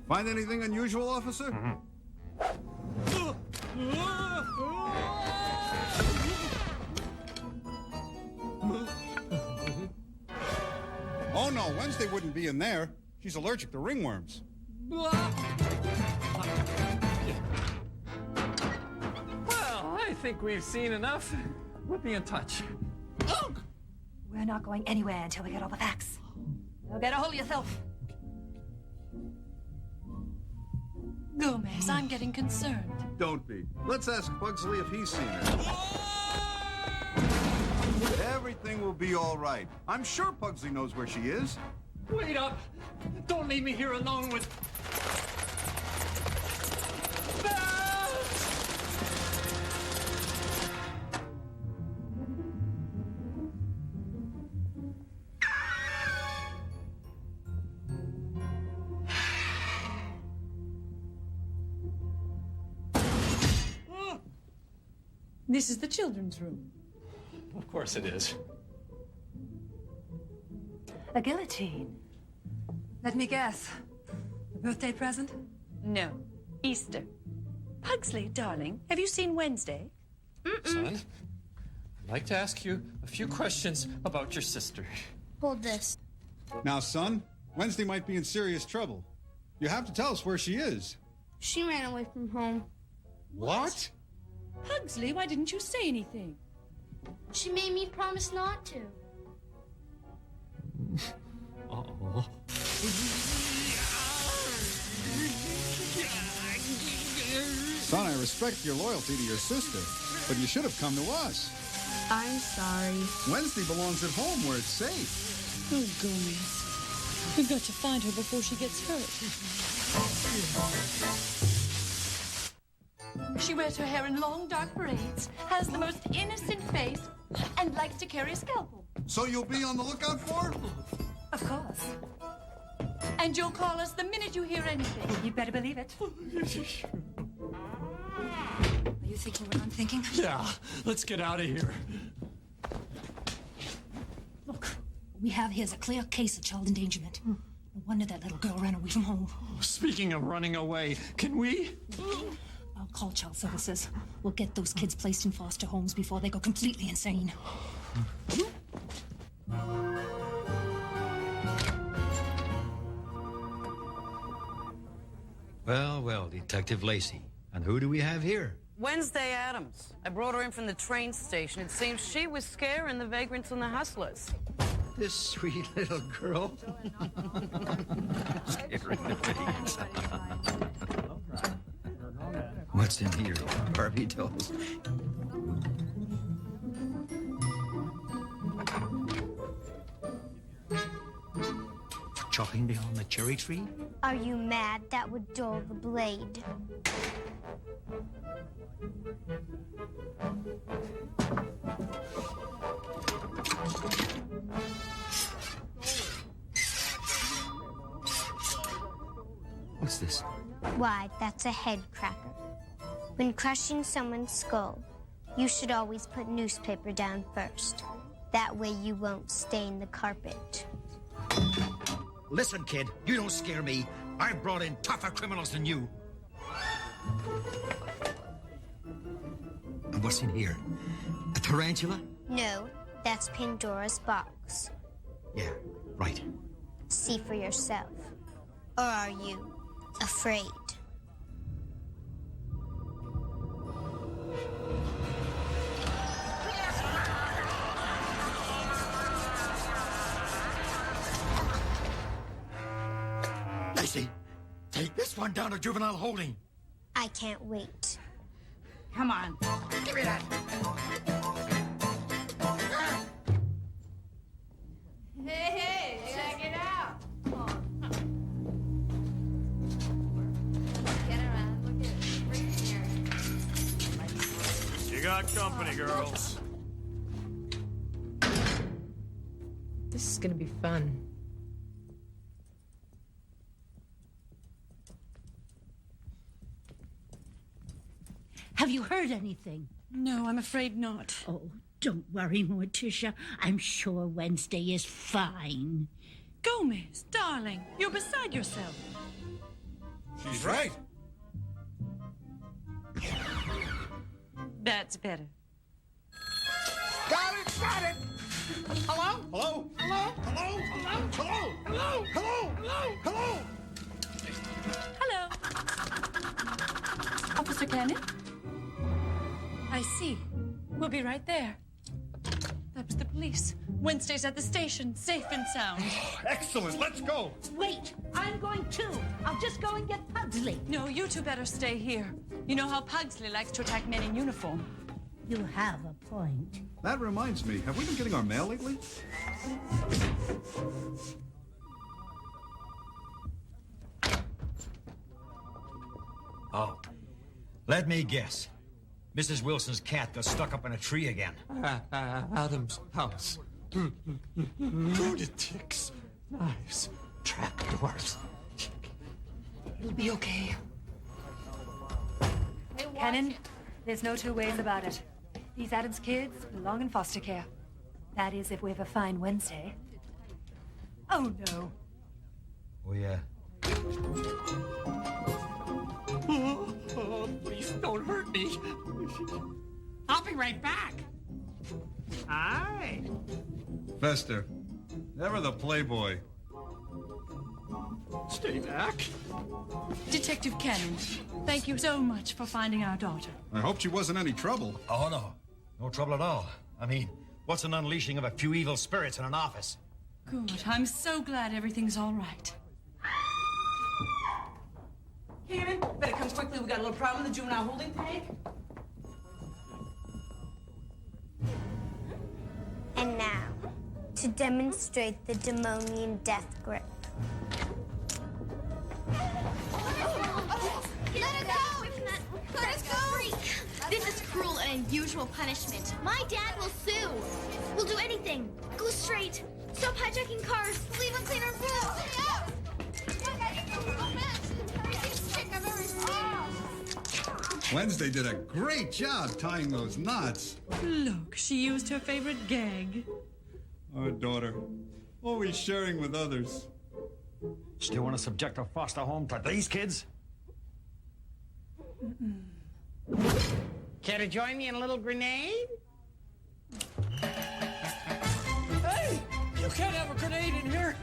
Find anything unusual, officer? Oh, no, Wednesday wouldn't be in there. She's allergic to ringworms. Well, I think we've seen enough. We'll be in touch. We're not going anywhere until we get all the facts. Now get a hold of yourself. Gomez, I'm getting concerned. Don't be. Let's ask Pugsley if he's seen her. Everything will be all right. I'm sure Pugsley knows where she is. Wait up! Don't leave me here alone with... This is the children's room. Of course it is. A guillotine. Let me guess. A birthday present? No. Easter. Pugsley, darling, have you seen Wednesday? Son, I'd like to ask you a few questions about your sister. Hold this. Now, son, Wednesday might be in serious trouble. You have to tell us where she is. She ran away from home. What? Pugsley, why didn't you say anything? She made me promise not to. Uh-oh. Son, I respect your loyalty to your sister, but you should have come to us. I'm sorry. Wednesday belongs at home where it's safe. Oh, Gomez. We've got to find her before she gets hurt. She wears her hair in long, dark braids, has the most innocent face, and likes to carry a scalpel. So you'll be on the lookout for her? Of course. And you'll call us the minute you hear anything. You better believe it. Are you thinking what I'm thinking? Yeah, let's get out of here. Look, what we have here is a clear case of child endangerment. No wonder that little girl ran away from home. Speaking of running away, can we? I'll call child services. We'll get those kids placed in foster homes before they go completely insane. Well, well, Detective Lacey. And who do we have here? Wednesday Addams. I brought her in from the train station. It seems she was scaring the vagrants and the hustlers. This sweet little girl. Scaring the pigs. What's in here? Barbie dolls? For chopping down the cherry tree? Are you mad? That would dull the blade. What's this? Why, that's a head cracker. When crushing someone's skull, you should always put newspaper down first. That way you won't stain the carpet. Listen, kid, you don't scare me. I've brought in tougher criminals than you. And what's in here? A tarantula? No, that's Pandora's box. Yeah, right. See for yourself. Or are you afraid? Lacey, take this one down to juvenile holding. I can't wait. Come on. Give me that. Hey, check it out. got company, girls. This is gonna be fun. Have you heard anything? No, I'm afraid not. Oh, don't worry, Morticia. I'm sure Wednesday is fine. Gomez, darling, you're beside yourself. She's right. That's better. Got it, got it. Hello? Hello? Hello? Hello? Hello? Hello? Hello? Hello? Hello? Hello. Officer Cannon? I see. We'll be right there. That was the police. Wednesday's at the station, safe and sound. Excellent. Let's go. Wait, I'm going too. I'll just go and get Pugsley. No, you two better stay here. You know how Pugsley likes to attack men in uniform. You have a point. That reminds me, have we been getting our mail lately? Oh, let me guess. Mrs. Wilson's cat got stuck up in a tree again. Addams' house. Lunatics. Knives. Trapdoors. It'll be okay. Cannon, there's no two ways about it. These Addams kids belong in foster care. That is, if we ever find Wednesday. Oh, no. We, Oh, please don't hurt me. I'll be right back. Aye. Fester, never the playboy. Stay back. Detective Cannon, thank you so much for finding our daughter. I hoped she wasn't any trouble. Oh, no. No trouble at all. I mean, what's an unleashing of a few evil spirits in an office? Good. I'm so glad everything's all right. Cannon, better come quickly. We got a little problem in the juvenile holding tank. And now, to demonstrate the demonian death grip. Let us go! Let us go! This is cruel and unusual punishment. My dad will sue. We'll do anything. Go straight. Stop hijacking cars. Leave unclean our food. Wednesday did a great job tying those knots. Look, she used her favorite gag. Our daughter, always sharing with others. Still want to subject a foster home to these kids? Care to join me in a little grenade? Hey! You can't have a grenade in here!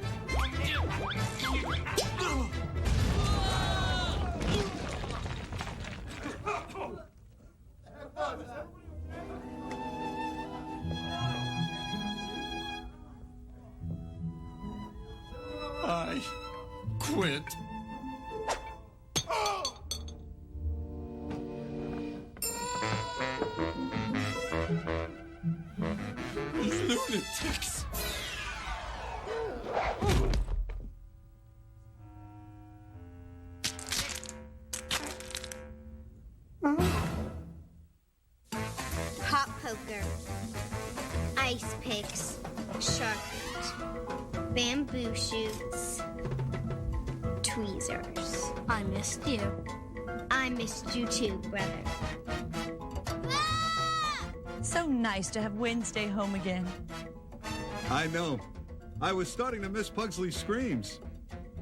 I quit. These lunatics. Hot poker, ice picks, shark bait, bamboo shoots, tweezers. I missed you. I missed you too, brother. So nice to have Wednesday home again. I know. I was starting to miss Pugsley's screams.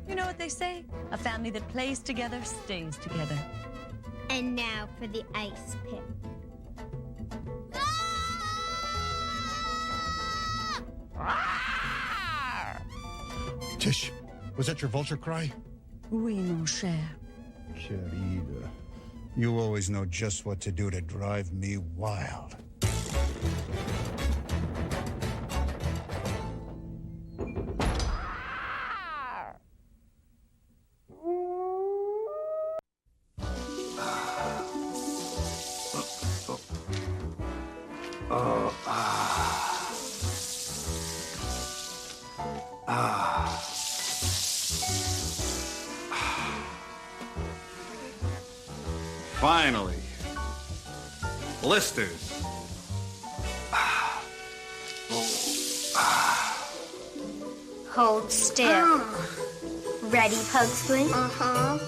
You know what they say? A family that plays together stays together. And now for the ice pick. Tish, was that your vulture cry? Oui, mon cher. Querida, you always know just what to do to drive me wild. Finally. blisters. Hold still. Ready, Pugsley? Uh-huh.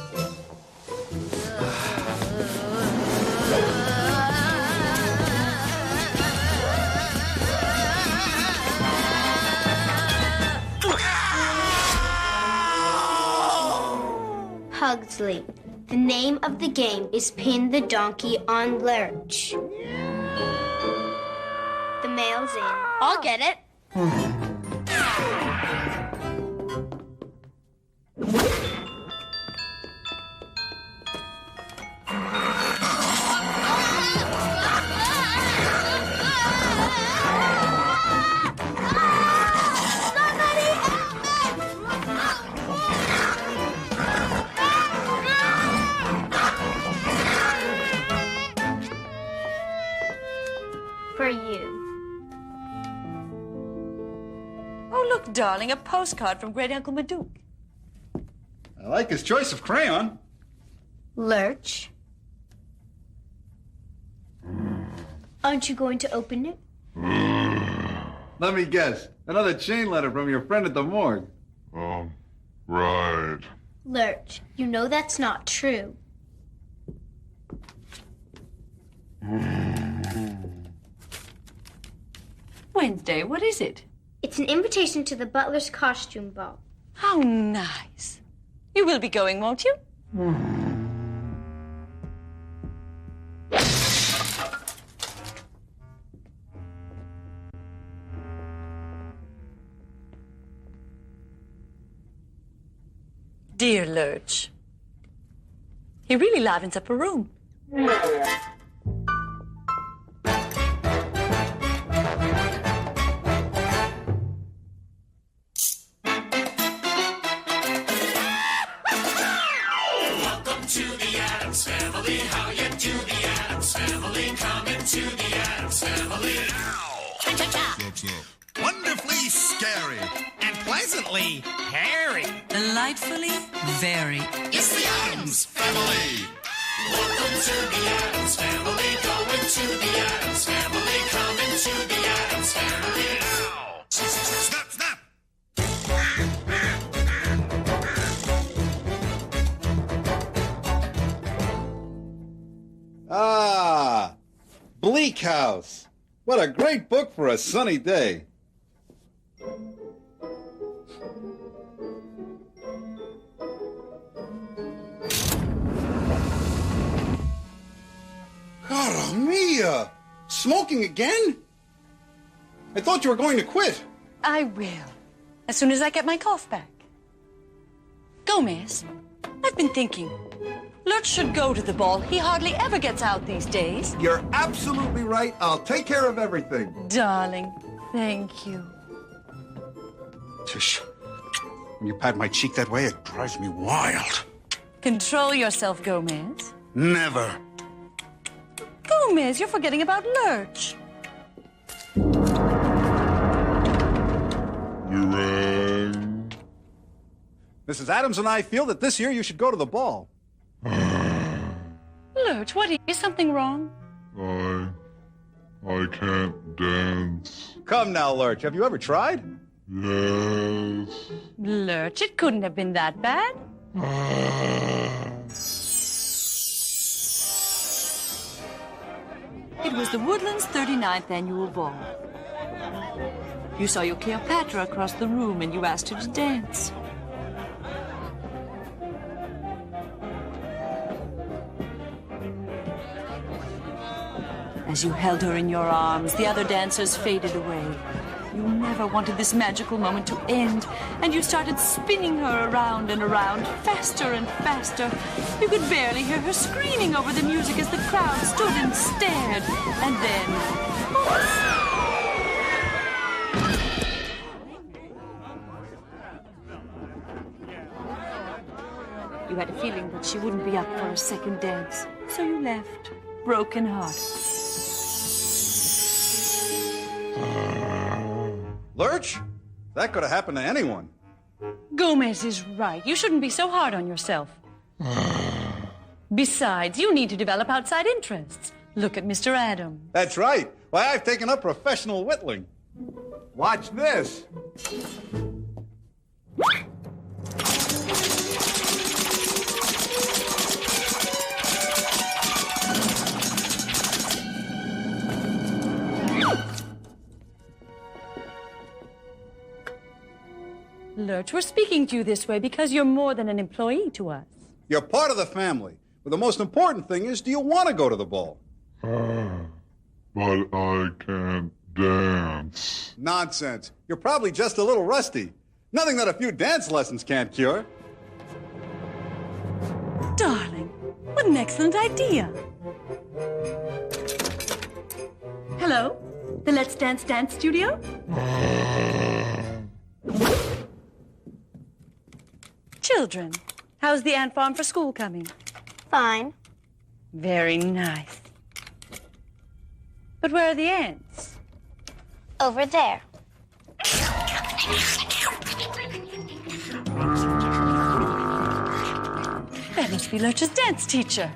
Pugsley. The name of the game is Pin the Donkey on Lurch. The mail's in. I'll get it. For you. Oh, look, darling, a postcard from Great Uncle Madook. I like his choice of crayon. Lurch. Aren't you going to open it? Let me guess. Another chain letter from your friend at the morgue. Right. Lurch, you know that's not true. Wednesday, what is it? It's an invitation to the butler's costume ball. How nice. You will be going, won't you? Dear Lurch. He really livens up a room. Welcome to the Addams Family. How you do, the Addams Family? Come into the Addams Family now. Cha-cha-cha. Wonderfully scary. And pleasantly hairy. Delightfully very. It's the Addams Family. Welcome to the Addams Family. Go into the Addams Family. Come into the Addams Family now. Snap, snap. Ah, Bleak House. What a great book for a sunny day. Cara mia! Smoking again? I thought you were going to quit. I will. As soon as I get my cough back. Gomez, I've been thinking. Lurch should go to the ball. He hardly ever gets out these days. You're absolutely right. I'll take care of everything. Darling, thank you. Tish, when you pat my cheek that way, it drives me wild. Control yourself, Gomez. Never. Gomez, you're forgetting about Lurch. You rang. Mrs. Addams and I feel that this year you should go to the ball. Lurch, what is something wrong? I can't dance. Come now, Lurch. Have you ever tried? Yes. Lurch, it couldn't have been that bad. It was the Woodlands' 39th annual ball. You saw your Cleopatra across the room and you asked her to dance. As you held her in your arms, the other dancers faded away. You never wanted this magical moment to end, and you started spinning her around and around, faster and faster. You could barely hear her screaming over the music as the crowd stood and stared. And then... You had a feeling that she wouldn't be up for a second dance, so you left, broken-hearted. Lurch? That could have happened to anyone. Gomez is right. You shouldn't be so hard on yourself. Besides, you need to develop outside interests. Look at Mr. Addams. That's right. Why, I've taken up professional whittling. Watch this. Lurch, we're speaking to you this way because you're more than an employee to us. You're part of the family. But the most important thing is, do you want to go to the ball? But I can't dance. Nonsense. You're probably just a little rusty. Nothing that a few dance lessons can't cure. Darling, what an excellent idea. Hello, the Let's Dance Dance Studio? Children, how's the ant farm for school coming? Fine. Very nice. But where are the ants? Over there. That must be Lurch's dance teacher.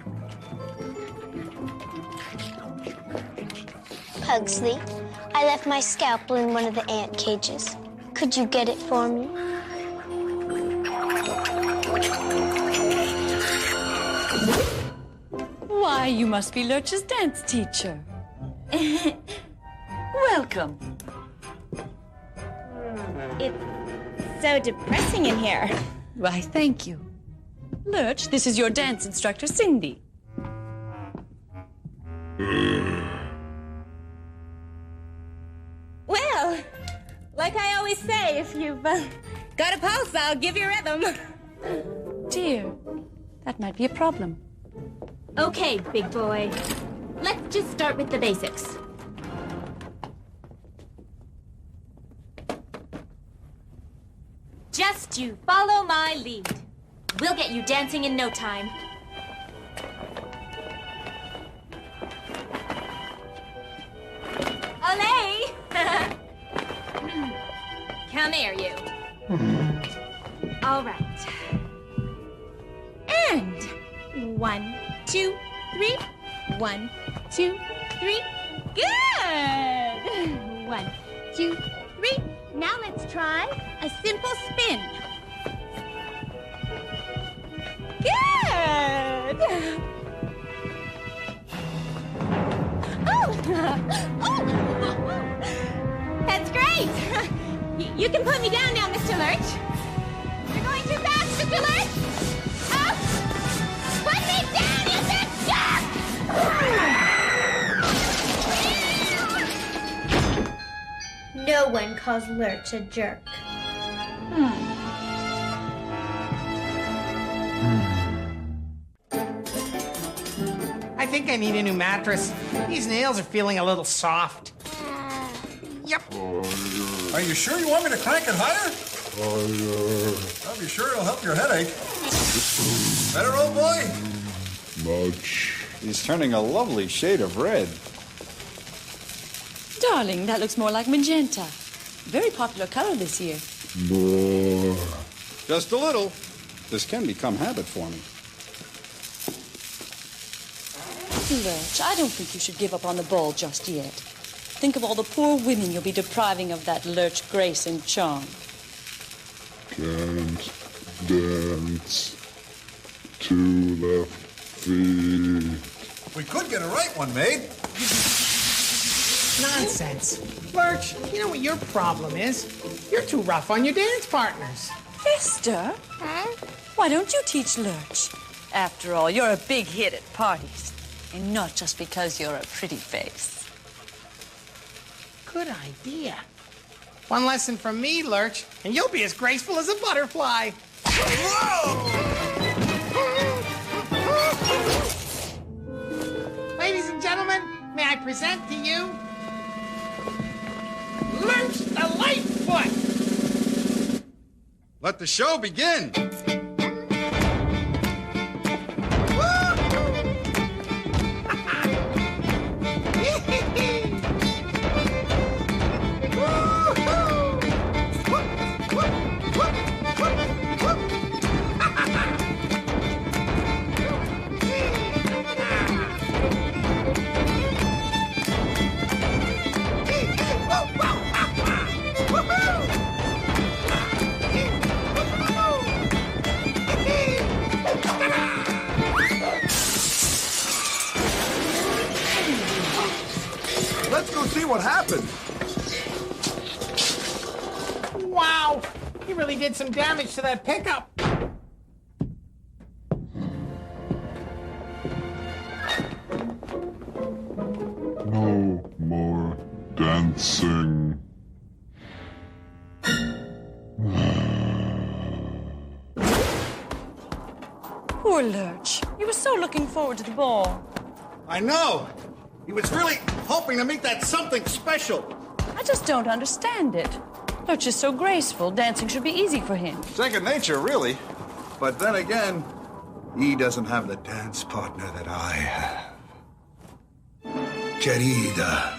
Pugsley, I left my scalpel in one of the ant cages. Could you get it for me? Why, you must be Lurch's dance teacher. Welcome. It's so depressing in here. Why, thank you. Lurch, this is your dance instructor, Cindy. Well, like I always say, if you've got a pulse, I'll give you rhythm. Dear, that might be a problem. Okay, big boy. Let's just start with the basics. Just you follow my lead. We'll get you dancing in no time. Olé! Come here, you. All right. And 1, 2, 3. 1, 2, 3. Good! 1, 2, 3. Now let's try a simple spin. Good! Oh! That's great! You can put me down now, Mr. Lurch. You're going too fast, Mr. Lurch! Oh! Put me down, you big jerk! No one calls Lurch a jerk. I think I need a new mattress. These nails are feeling a little soft. Yep. Are you sure you want me to crank it higher? I'll be sure it'll help your headache. Better, old boy? Much. He's turning a lovely shade of red. Darling, that looks more like magenta. Very popular color this year. More. Just a little. This can become habit forming. Lurch, I don't think you should give up on the ball just yet. Think of all the poor women you'll be depriving of that Lurch grace and charm. Can't dance. 2 left feet. We could get a right one made. Nonsense. Lurch, you know what your problem is? You're too rough on your dance partners. Esther? Why don't you teach Lurch? After all, you're a big hit at parties. And not just because you're a pretty face. Good idea. One lesson from me, Lurch, and you'll be as graceful as a butterfly. Ladies and gentlemen, may I present to you Lurch the Lightfoot. Let the show begin. Let's go see what happened. Wow! He really did some damage to that pickup. No more dancing. Poor Lurch. He was so looking forward to the ball. I know. He was really hoping to meet that something special. I just don't understand it. Lurch is so graceful. Dancing should be easy for him. Second nature, really. But then again, he doesn't have the dance partner that I have. Querida.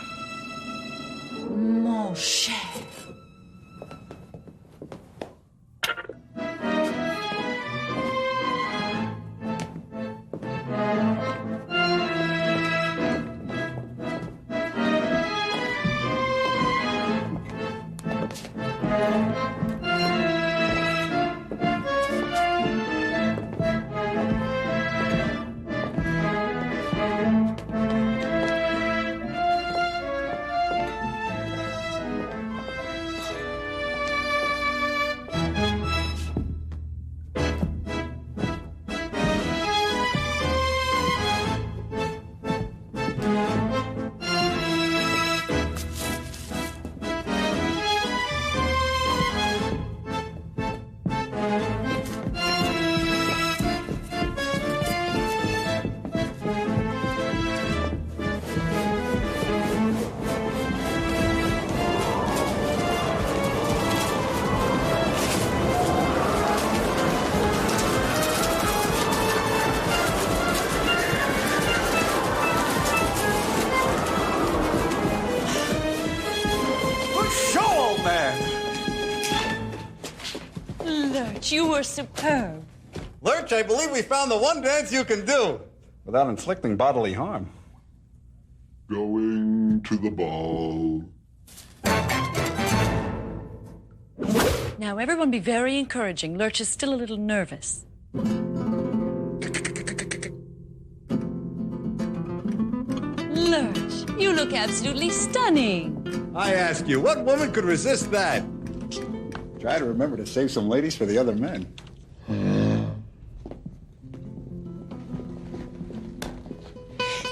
Mon cher. You were superb. Lurch, I believe we found the one dance you can do without inflicting bodily harm. Going to the ball. Now, everyone be very encouraging. Lurch is still a little nervous. Lurch, you look absolutely stunning. I ask you, what woman could resist that? Try to remember to save some ladies for the other men.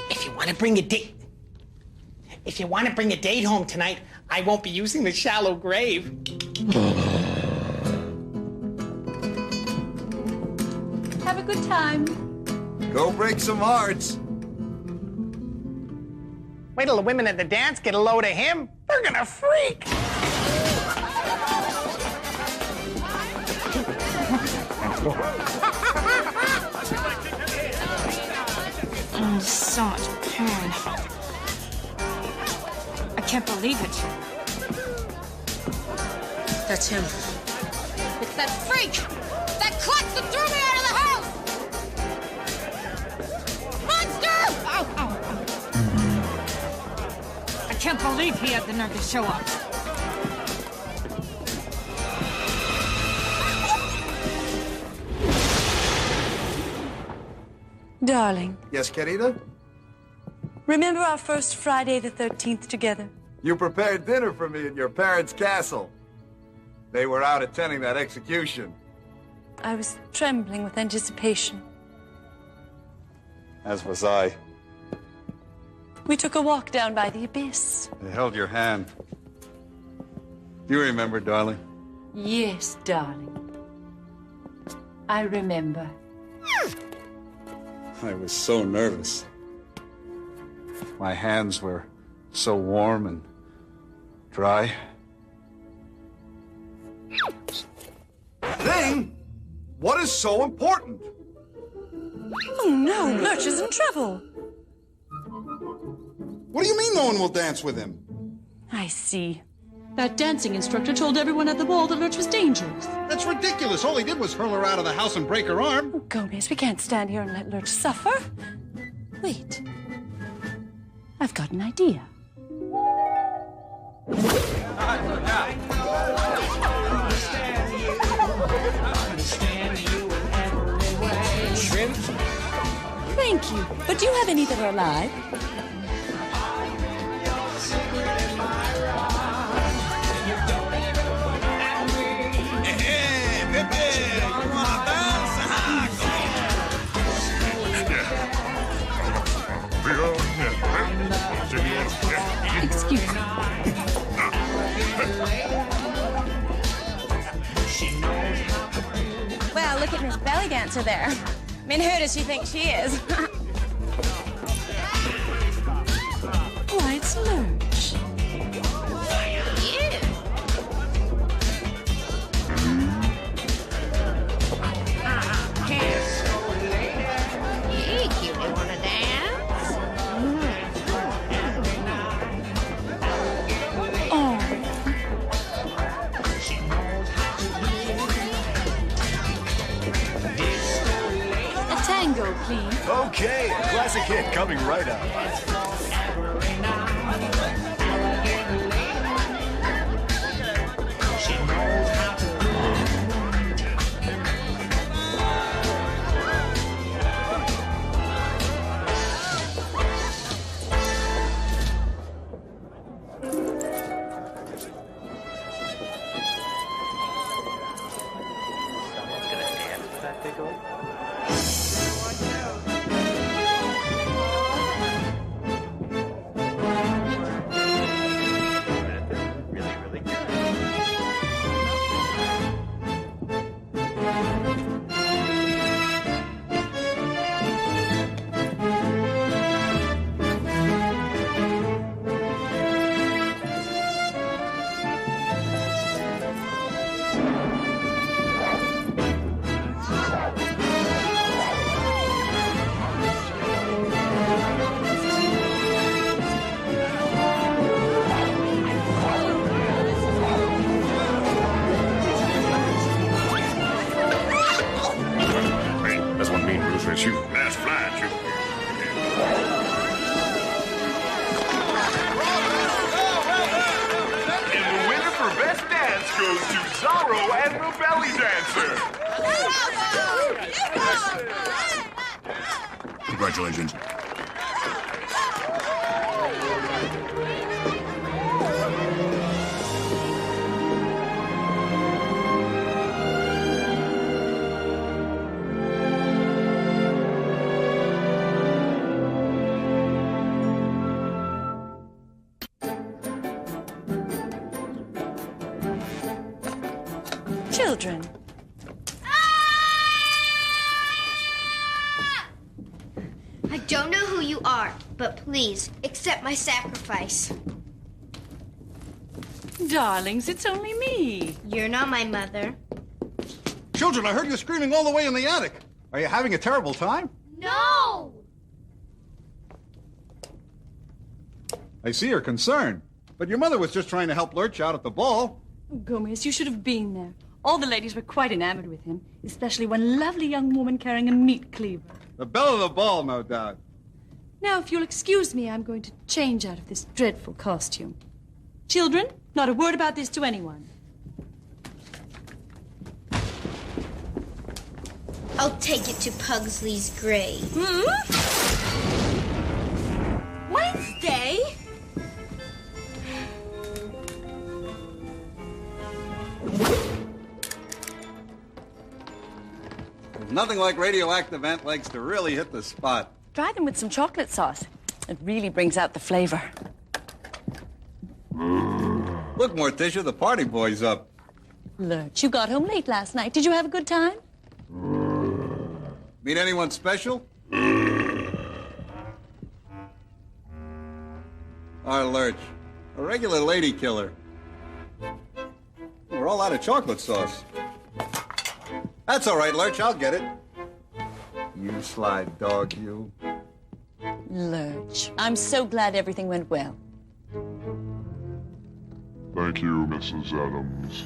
If you want to bring a date home tonight, I won't be using the shallow grave. Have a good time. Go break some hearts. Wait till the women at the dance get a load of him. They're gonna freak. So much pain. I can't believe it. That's him. It's that freak! That klutz that threw me out of the house! Monster! Ow, ow, ow. I can't believe he had the nerve to show up. Darling. Yes, querida? Remember our first Friday the 13th together? You prepared dinner for me at your parents' castle. They were out attending that execution. I was trembling with anticipation. As was I. We took a walk down by the abyss. I held your hand. Do you remember, darling? Yes, darling. I remember. I was so nervous. My hands were so warm and dry. Thing? What is so important? Oh, no, Lurch is in trouble. What do you mean no one will dance with him? I see. That dancing instructor told everyone at the ball that Lurch was dangerous. That's ridiculous. All he did was hurl her out of the house and break her arm. Oh, Gomez, we can't stand here and let Lurch suffer. Wait. I've got an idea. Shrimp? Thank you. But do you have any that are alive? Excuse me. Well, look at Miss Belly Dancer there. I mean, who does she think she is? Why, it's Lurch. Hey, cutie, wanna dance? Oh. A tango, please. Okay, classic hit coming right up. You last flight, you. And the winner for Best Dance goes to Zorro and the Belly Dancer. Congratulations. Children. I don't know who you are, but please accept my sacrifice. Darlings, it's only me. You're not my mother. Children, I heard you screaming all the way in the attic. Are you having a terrible time? No! I see you're concerned. But your mother was just trying to help Lurch out at the ball. Oh, Gomez, you should have been there. All the ladies were quite enamored with him, especially one lovely young woman carrying a meat cleaver. The belle of the ball, no doubt. Now, if you'll excuse me, I'm going to change out of this dreadful costume. Children, not a word about this to anyone. I'll take it to Pugsley's grave. Wednesday? There's nothing like radioactive ant legs to really hit the spot. Try them with some chocolate sauce. It really brings out the flavor. Look, Morticia, the party boy's up. Lurch, you got home late last night. Did you have a good time? Meet anyone special? Our Lurch, a regular lady killer. We're all out of chocolate sauce. That's all right, Lurch, I'll get it. You sly dog, you. Lurch, I'm so glad everything went well. Thank you, Mrs. Addams.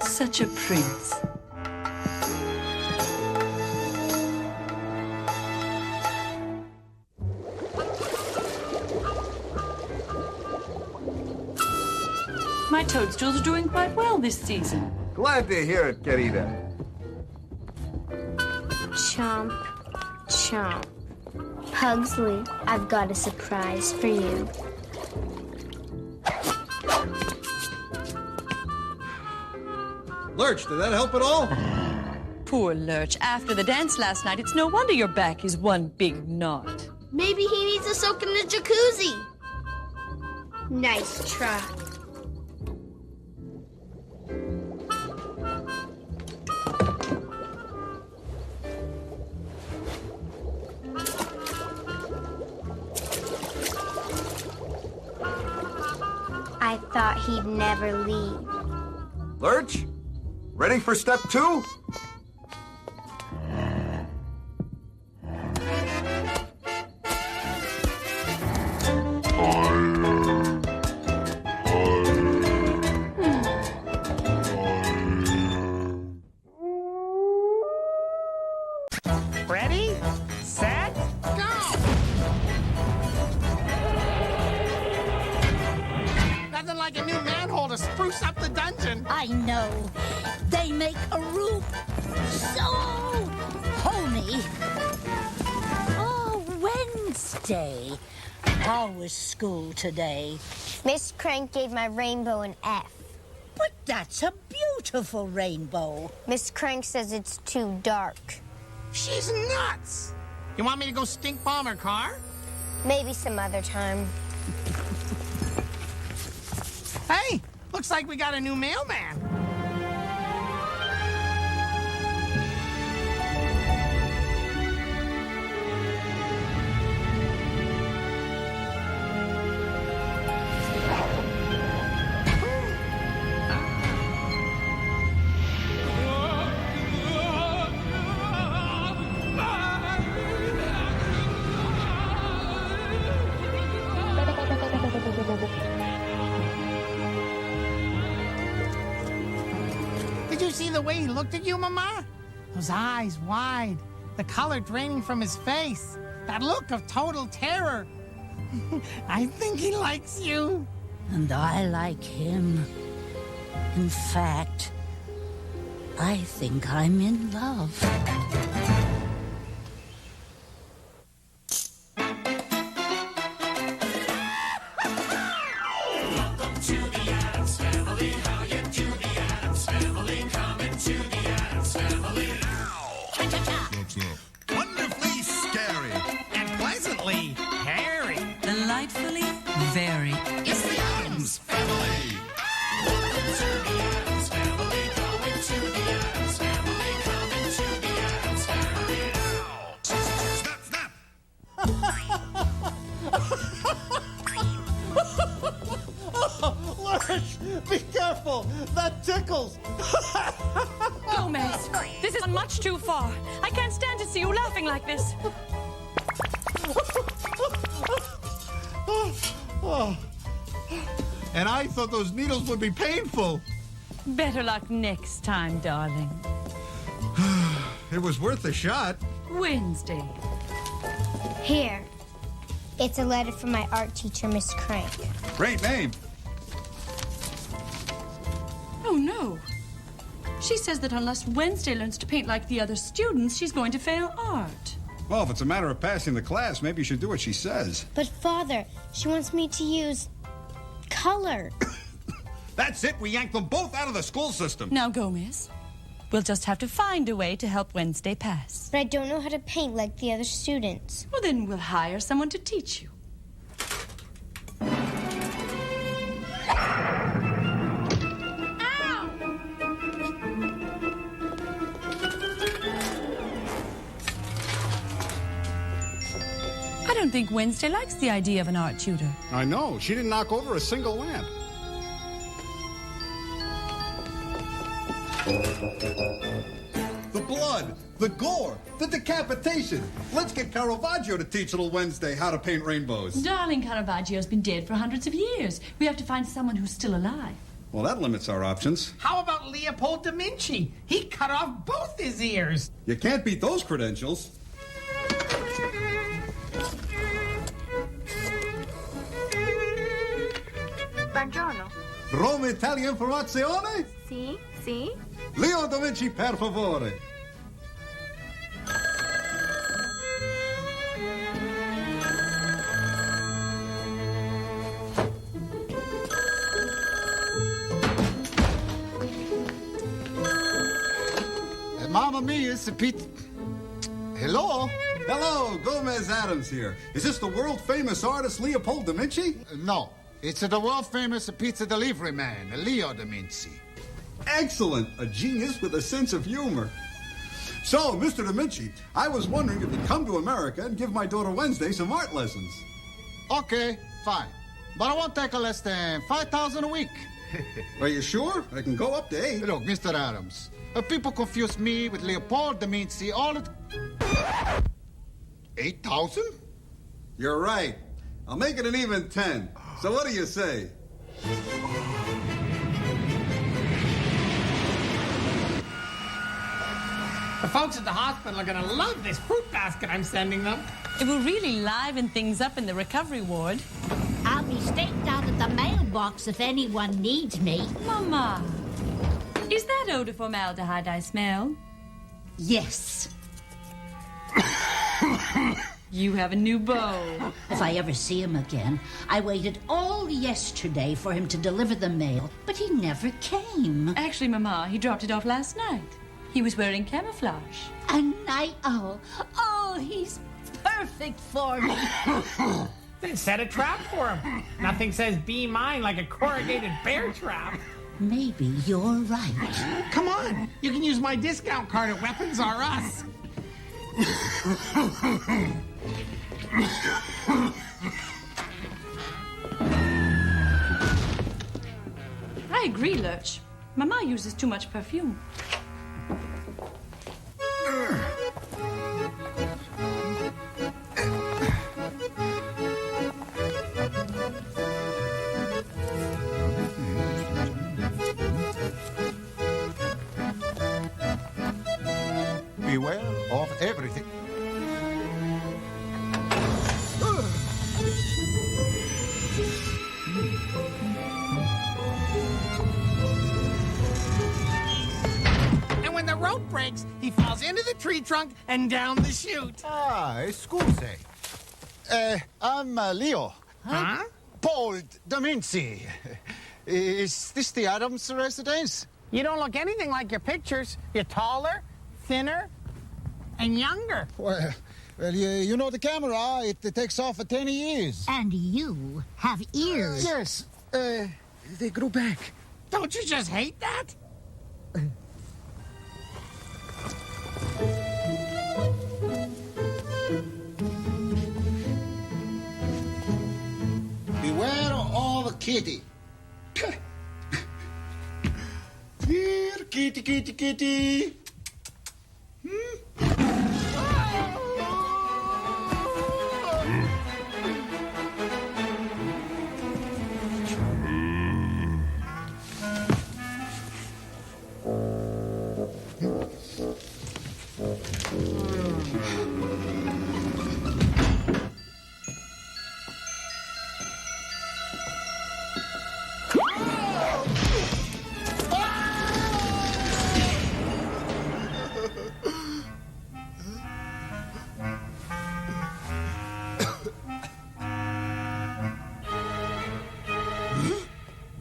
Such a prince. My toadstools are doing quite well this season. Glad to hear it, querida. Chomp, chomp. Pugsley, I've got a surprise for you. Lurch, did that help at all? Poor Lurch. After the dance last night, it's no wonder your back is one big knot. Maybe he needs a soak in the jacuzzi. Nice try. I thought he'd never leave. Lurch, ready for step 2? Ready, set, go! Nothing like a new manhole to spruce up the dungeon. I know. They make a room so homey. Oh, Wednesday. How was school today? Miss Crank gave my rainbow an F. But that's a beautiful rainbow. Miss Crank says it's too dark. She's nuts! You want me to go stink bomb her car? Maybe some other time. Hey, looks like we got a new mailman. Did you see the way he looked at you, Mama? Those eyes wide, the color draining from his face, that look of total terror. I think he likes you. And I like him. In fact, I think I'm in love. Welcome to the Addams Family. How you do, the Addams Family? Coming to the Addams Family now. Cha-cha-cha. Wonderfully scary. And pleasantly hairy. Delightfully very. It's the Addams Family. Welcome to the Addams Family. Going to the Addams Family. Coming to the Addams Family now. Snap, snap. Lurch, be careful. That tickles. Gomez, this is much too far. I can't stand to see you laughing like this. And I thought those needles would be painful. Better luck next time, darling. It was worth a shot. Wednesday. Here. It's a letter from my art teacher, Miss Crank. Great name. Oh, no. She says that unless Wednesday learns to paint like the other students, she's going to fail art. Well, if it's a matter of passing the class, maybe you should do what she says. But, Father, she wants me to use color. That's it. We yanked them both out of the school system. Now, Gomez, we'll just have to find a way to help Wednesday pass. But I don't know how to paint like the other students. Well, then we'll hire someone to teach you. I don't think Wednesday likes the idea of an art tutor. I know. She didn't knock over a single lamp. The blood, the gore, the decapitation. Let's get Caravaggio to teach little Wednesday how to paint rainbows. Darling, Caravaggio's been dead for hundreds of years. We have to find someone who's still alive. Well, that limits our options. How about Leopold da Vinci? He cut off both his ears. You can't beat those credentials. Buongiorno. Roma Italia Informazione? Sì, sì. Leo da Vinci, per favore. Mama Mamma mia, it's a Pete. Hello? Hello, Gomez Addams here. Is this the world-famous artist Leopold da Vinci? No, it's the world-famous pizza delivery man, Leo da Vinci. Excellent. A genius with a sense of humor. So, Mr. da Vinci, I was wondering if you'd come to America and give my daughter Wednesday some art lessons. Okay, fine. But I won't take less than 5,000 a week. Are you sure? I can go up to 8. Look, Mr. Addams, people confuse me with Leopold da Vinci all the... 8,000? You're right. I'll make it an even 10. So what do you say? The folks at the hospital are gonna love this fruit basket I'm sending them. It will really liven things up in the recovery ward. I'll be staked out at the mailbox if anyone needs me. Mama, is that eau de formaldehyde I smell? Yes. You have a new beau. If I ever see him again, I waited all yesterday for him to deliver the mail, but he never came. Actually, Mama, he dropped it off last night. He was wearing camouflage. A night owl. Oh, he's perfect for me. Then set a trap for him. Nothing says be mine like a corrugated bear trap. Maybe you're right. Come on, you can use my discount card at Weapons R Us. I agree, Lurch. Mama uses too much perfume. Beware of everything. And when the rope breaks, he falls into the tree trunk and down the chute. Ah, excuse. I'm Leo. Huh? Paul da Vinci. Is this the Addams residence? You don't look anything like your pictures. You're taller, thinner, and younger. Well, you know the camera, it takes off for 10 years. And you have ears. Yes, they grew back. Don't you just hate that? Beware of a kitty. Here, kitty, kitty, kitty.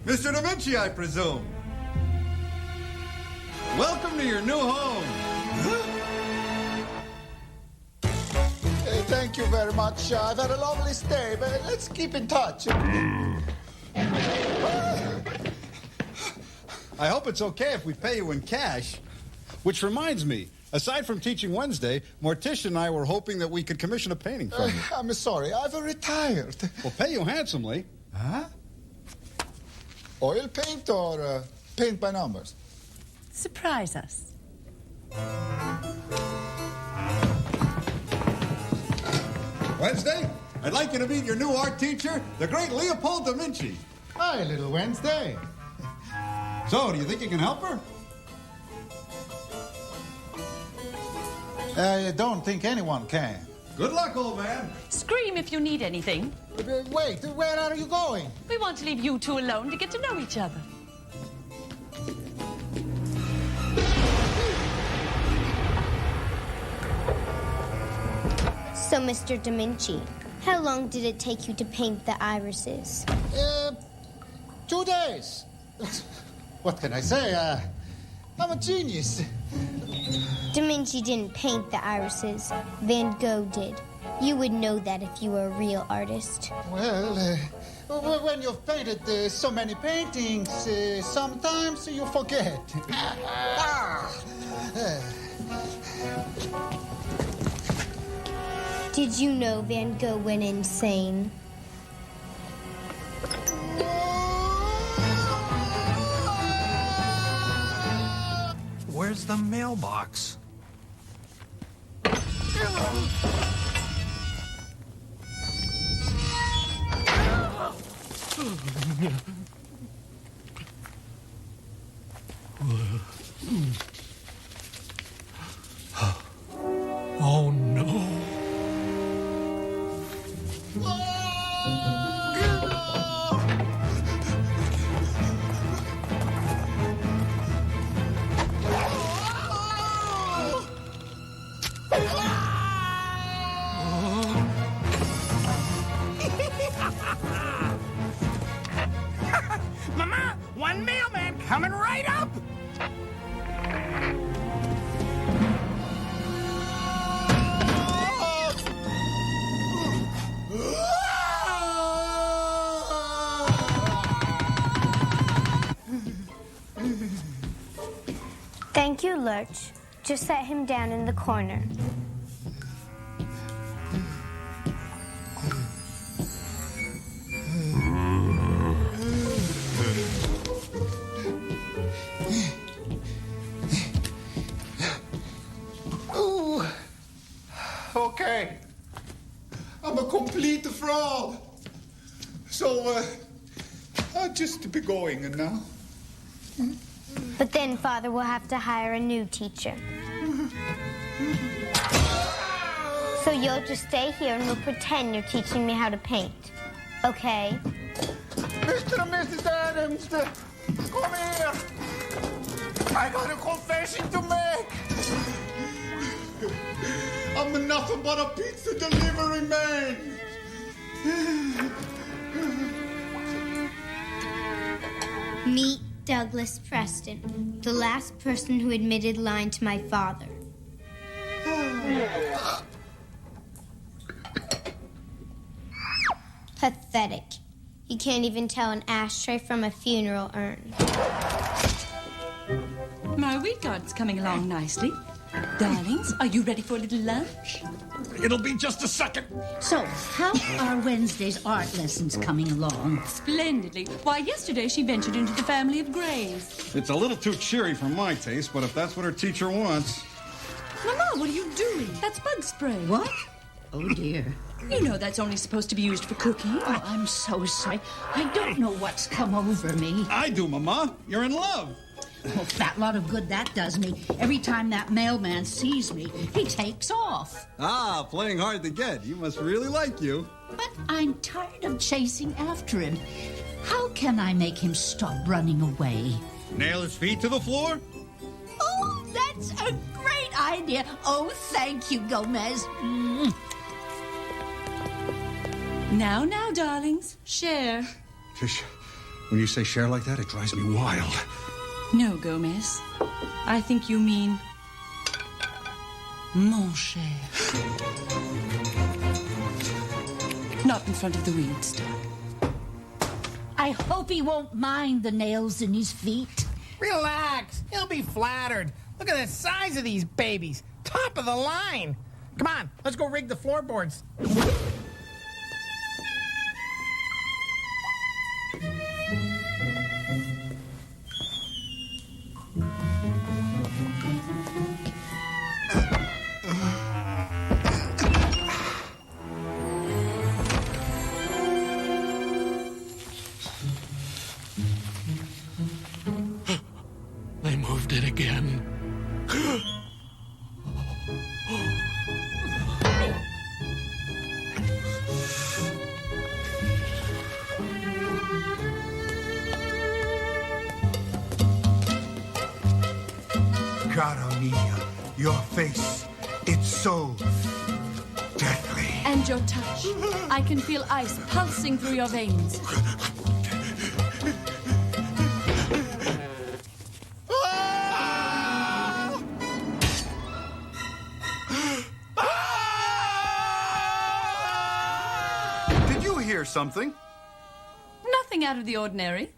Mr. da Vinci, I presume. Welcome to your new home. Thank you very much. I've had a lovely stay, but let's keep in touch. I hope it's okay if we pay you in cash. Which reminds me, aside from teaching Wednesday, Morticia and I were hoping that we could commission a painting from you. I'm sorry, I've retired. We'll pay you handsomely. Huh? Oil paint or paint by numbers? Surprise us. Wednesday, I'd like you to meet your new art teacher, the great Leopold da Vinci. Hi, little Wednesday. So, do you think you can help her? I don't think anyone can. Good luck, old man. Scream if you need anything. Wait, where are you going? We want to leave you two alone to get to know each other. So, Mr. da Vinci, how long did it take you to paint the irises? 2 days. What can I say? I'm a genius. Da Vinci didn't paint the irises. Van Gogh did. You would know that if you were a real artist. Well, when you've painted so many paintings, sometimes you forget. Did you know Van Gogh went insane? Where's the mailbox? Oh no. Mama, one mailman coming right up. Thank you, Lurch. Just set him down in the corner. Ooh. Okay. I'm a complete fraud. So, I'll just be going now. But then Father will have to hire a new teacher. So you'll just stay here and we'll pretend you're teaching me how to paint. Okay? Mr. and Mrs. Addams, come here. I got a confession to make. I'm nothing but a pizza delivery man. Meet Douglas Preston, the last person who admitted lying to my father. Pathetic. He can't even tell an ashtray from a funeral urn. My wheat garden's coming along nicely. Darlings, are you ready for a little lunch? It'll be just a second. So, how are Wednesday's art lessons coming along? Splendidly. Why, yesterday she ventured into the family of Greys. It's a little too cheery for my taste, but if that's what her teacher wants. Mama, what are you doing? That's bug spray. What? Oh, dear. You know that's only supposed to be used for cooking. Oh, I'm so sorry. I don't know what's come over me. I do, Mama. You're in love. Oh, fat lot of good that does me. Every time that mailman sees me, he takes off. Ah, playing hard to get. He must really like you. But I'm tired of chasing after him. How can I make him stop running away? Nail his feet to the floor? Oh, that's a great idea. Oh, thank you, Gomez. Now, darlings, share. Tish, when you say share like that, it drives me wild. No, Gomez. I think you mean mon cher. Not in front of the weeds, Doug. I hope he won't mind the nails in his feet. Relax. He'll be flattered. Look at the size of these babies. Top of the line. Come on, let's go rig the floorboards. They moved it again. Cara mia, your face, it's so deathly. And your touch. I can feel ice pulsing through your veins. or something. Nothing out of the ordinary.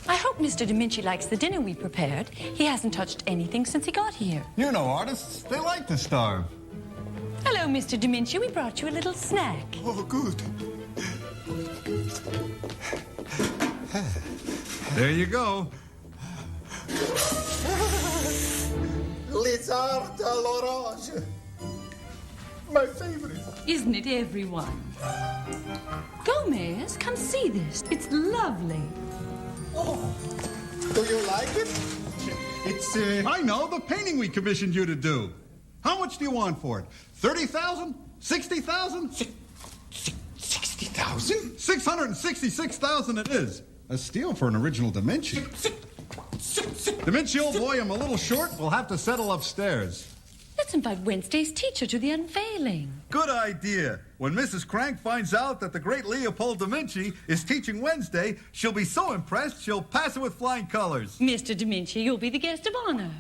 I hope Mr. Da Vinci likes the dinner we prepared. He hasn't touched anything since he got here. You know artists, they like to starve. Hello, Mr. Da Vinci. We brought you a little snack. Oh, good. There you go. Lizard à l'orange. My favorite. Isn't it, everyone? Gomez, come see this. It's lovely. Oh, do you like it? It's, I know, the painting we commissioned you to do. How much do you want for it? 30,000? 60,000? 60,000? 666,000 it is. A steal for an original Da Vinci. Da Vinci, old boy, I'm a little short. We'll have to settle upstairs. Let's invite Wednesday's teacher to the unveiling. Good idea. When Mrs. Crank finds out that the great Leopold Da Vinci is teaching Wednesday, she'll be so impressed she'll pass it with flying colors. Mr. Da Vinci, you'll be the guest of honor.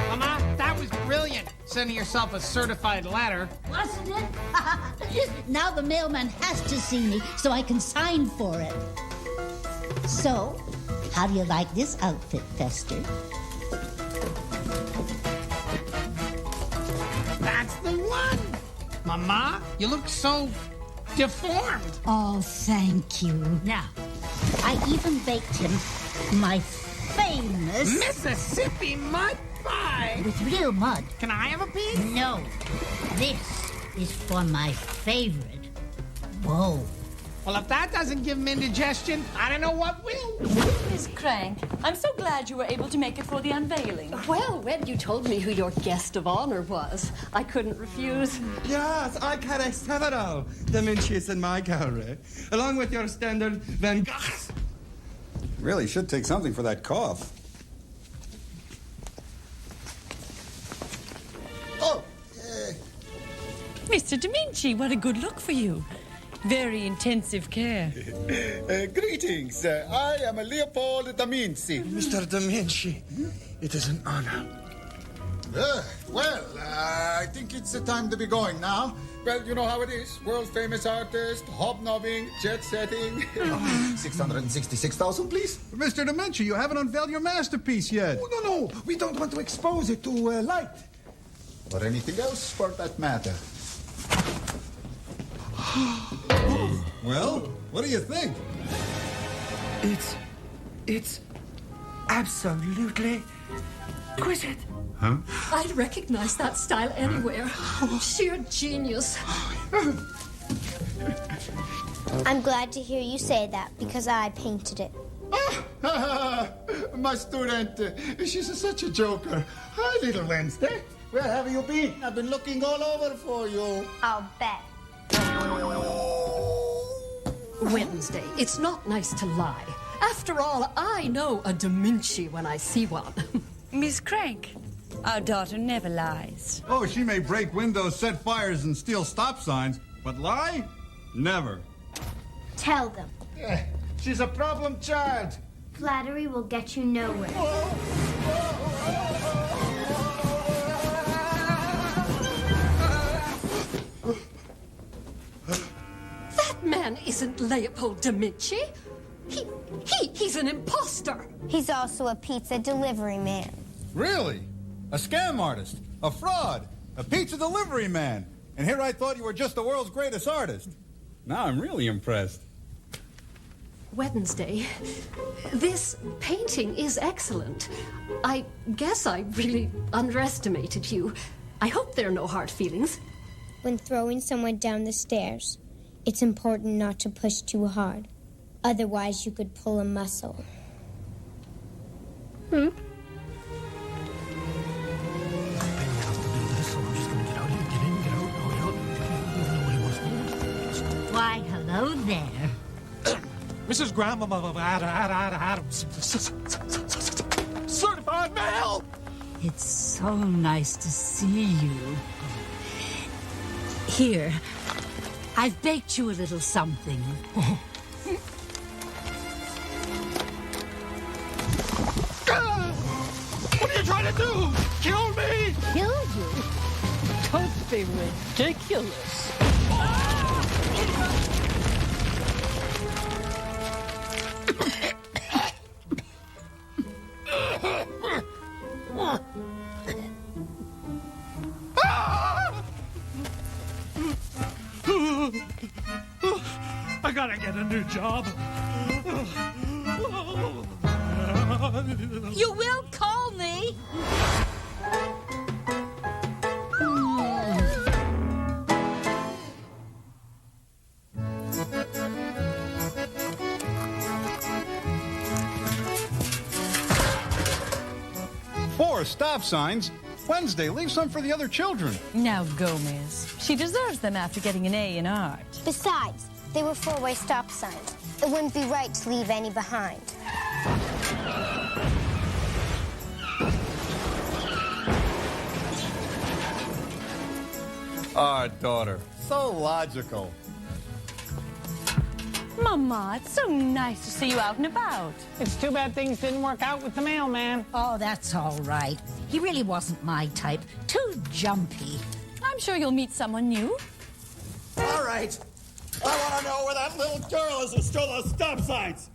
Mama, that was brilliant. Sending yourself a certified letter. Wasn't it? Now the mailman has to see me so I can sign for it. So, how do you like this outfit, Fester? That's the one. Mama, you look so deformed. Oh, thank you. Now, I even baked him my famous Mississippi mud pie. with real mud. Can I have a piece? No, this is for my favorite. Whoa. Well, if that doesn't give him indigestion, I don't know what will. Miss Crank, I'm so glad you were able to make it for the unveiling. Well, when you told me who your guest of honor was, I couldn't refuse. Yes, I carry several Da Vinci's in my gallery, along with your standard Van Goghs. Really should take something for that cough. Oh, Mr. Da Vinci, what a good look for you. Very intensive care. greetings. I am Leopold Da Vinci. Mr. Da Vinci, it is an honor. Well, I think it's the time to be going now. Well, you know how it is. World famous artist, hobnobbing, jet setting. 666,000, please. Mr. Da Vinci, you haven't unveiled your masterpiece yet. Oh, no. We don't want to expose it to light. Or anything else for that matter. Well, what do you think? It's absolutely exquisite. Huh? I'd recognize that style anywhere. Sheer genius. I'm glad to hear you say that because I painted it. My student, she's such a joker. Hi, little Wednesday. Where have you been? I've been looking all over for you. I'll bet. Wednesday, it's not nice to lie. After all, I know a Da Vinci when I see one. Miss Crank, our daughter never lies. Oh, she may break windows, set fires, and steal stop signs, but lie? Never. Tell them. She's a problem child. Flattery will get you nowhere. That man isn't Leopold Da Vinci. He's an imposter. He's also a pizza delivery man. Really? A scam artist? A fraud? A pizza delivery man? And here I thought you were just the world's greatest artist. Now I'm really impressed. Wednesday, this painting is excellent. I guess I really underestimated you. I hope there are no hard feelings. When throwing someone down the stairs, it's important not to push too hard. Otherwise, you could pull a muscle. Why, hello there. Mrs. Grandmama of Addams. Certified mail! It's so nice to see you. Here, I've baked you a little something. What are you trying to do? Kill me? Kill you? Don't be ridiculous. I gotta get a new job. You will call me? Four stop signs. Wednesday, leave some for the other children. Now, Gomez. She deserves them after getting an A in art. Besides, they were four-way stop signs. It wouldn't be right to leave any behind. Our daughter. So logical. Mama, it's so nice to see you out and about. It's too bad things didn't work out with the mailman. Oh, that's all right. He really wasn't my type. Too jumpy. I'm sure you'll meet someone new. All right. I want to know where that little girl is who stole those stop signs.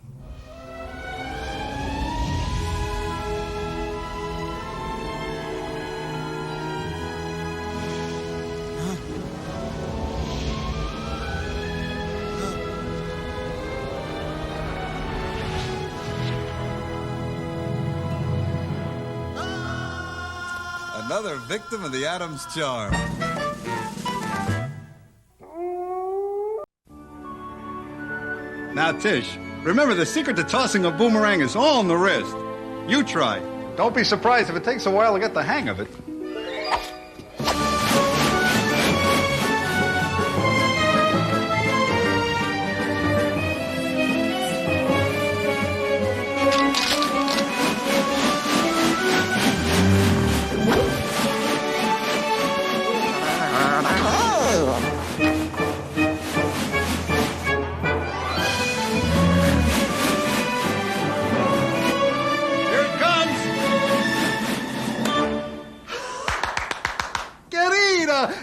Another victim of the Addams charm. Now, Tish, remember the secret to tossing a boomerang is all in the wrist. You try. Don't be surprised if it takes a while to get the hang of it.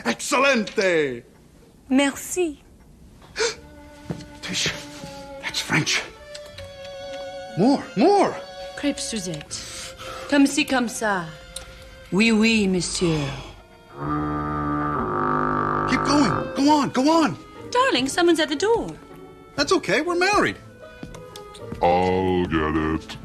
Excelente! Merci. Tish, that's French. More! Crêpe Suzette. Comme ci, comme ça. Oui, oui, monsieur. Keep going. Go on. Darling, someone's at the door. That's okay, we're married. I'll get it.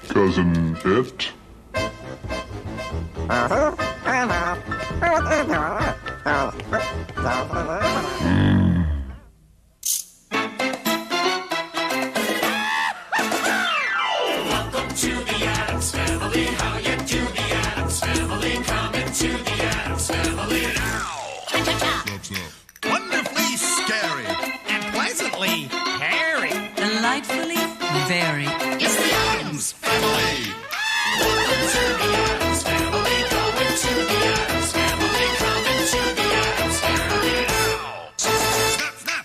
Cousin It? Welcome to the Addams Family. How you do, the Addams Family? Come into the Addams Family now. Wonderfully scary and pleasantly hairy. Delightfully very. It's the Addams Family. Welcome to the Addams Family. Go into the Addams Family. Come into the Addams Family now. Snap!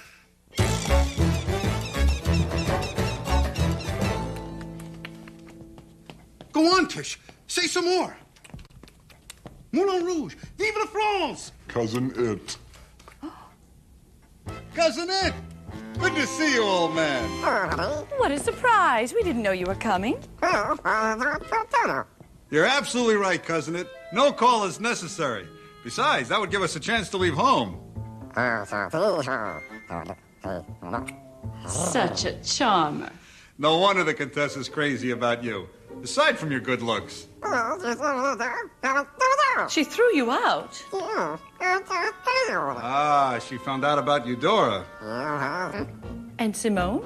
Go on, Tish. Say some more. Moulin Rouge. Vive la France! Cousin It. Cousin It. Good to see you, old man. What a surprise. We didn't know you were coming. You're absolutely right, Cousin It. No call is necessary. Besides, that would give us a chance to leave home. Such a charmer. No wonder the Contessa's crazy about you. Aside from your good looks. She threw you out. Ah, she found out about Eudora. And Simone?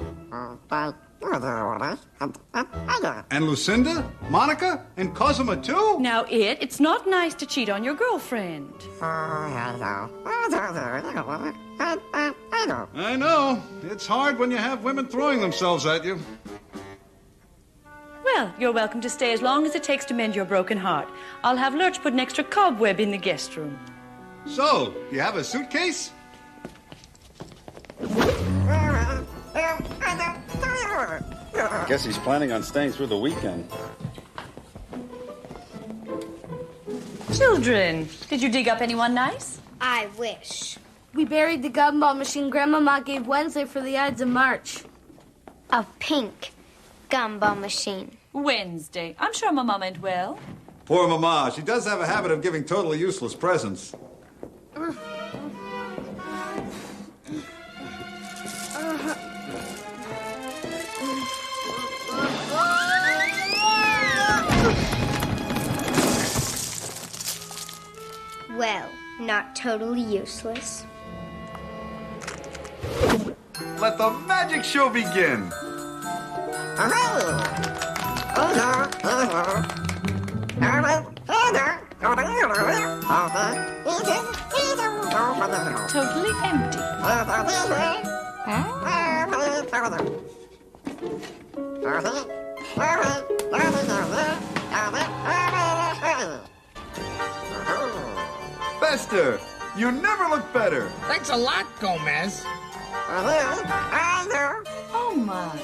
And Lucinda, Monica, and Cosima too? Now, it's not nice to cheat on your girlfriend. I know. It's hard when you have women throwing themselves at you. Well, you're welcome to stay as long as it takes to mend your broken heart. I'll have Lurch put an extra cobweb in the guest room. So, you have a suitcase? I guess he's planning on staying through the weekend. Children, did you dig up anyone nice? I wish. We buried the gumball machine Grandmama gave Wednesday for the Ides of March. A pink gumball machine. Wednesday. I'm sure Mama meant well. Poor Mama. She does have a habit of giving totally useless presents. Well, not totally useless. Let the magic show begin. Totally empty. Bester, you never look better. Thanks a lot, Gomez. Oh, my.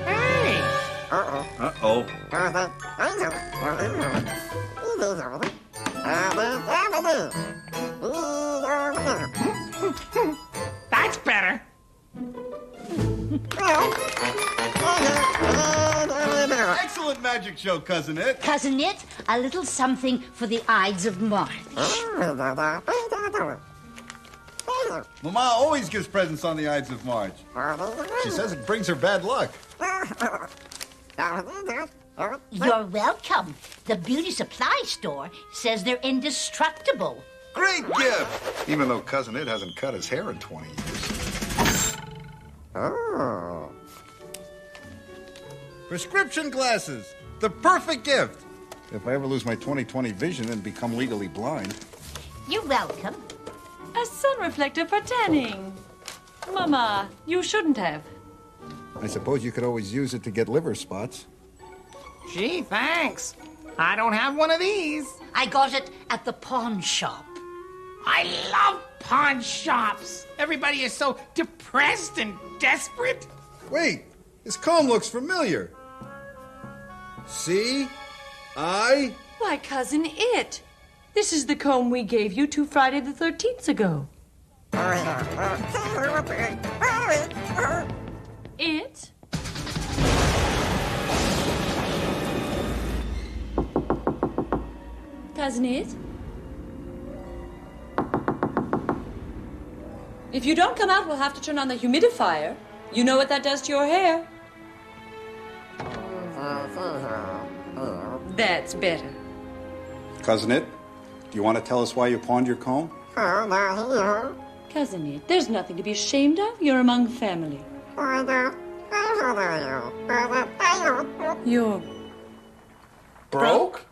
Hey! Uh-oh. That's better. Excellent magic show, Cousin It. Cousin It, a little something for the Ides of March. Mama always gives presents on the Ides of March. She says it brings her bad luck. You're welcome. The beauty supply store says they're indestructible. Great gift! Even though Cousin It hasn't cut his hair in 20 years. Oh. Prescription glasses. The perfect gift. If I ever lose my 20/20 vision and become legally blind. You're welcome. A sun reflector for tanning. Mama, you shouldn't have. I suppose you could always use it to get liver spots. Gee, thanks. I don't have one of these. I got it at the pawn shop. I love pawn shops. Everybody is so depressed and desperate. Wait, this comb looks familiar. See? Why, Cousin It. This is the comb we gave you 2 Friday the 13th ago. It? Cousin It? If you don't come out, we'll have to turn on the humidifier. You know what that does to your hair. That's better. Cousin It, do you want to tell us why you pawned your comb? Cousin It, there's nothing to be ashamed of. You're among family. You're broke?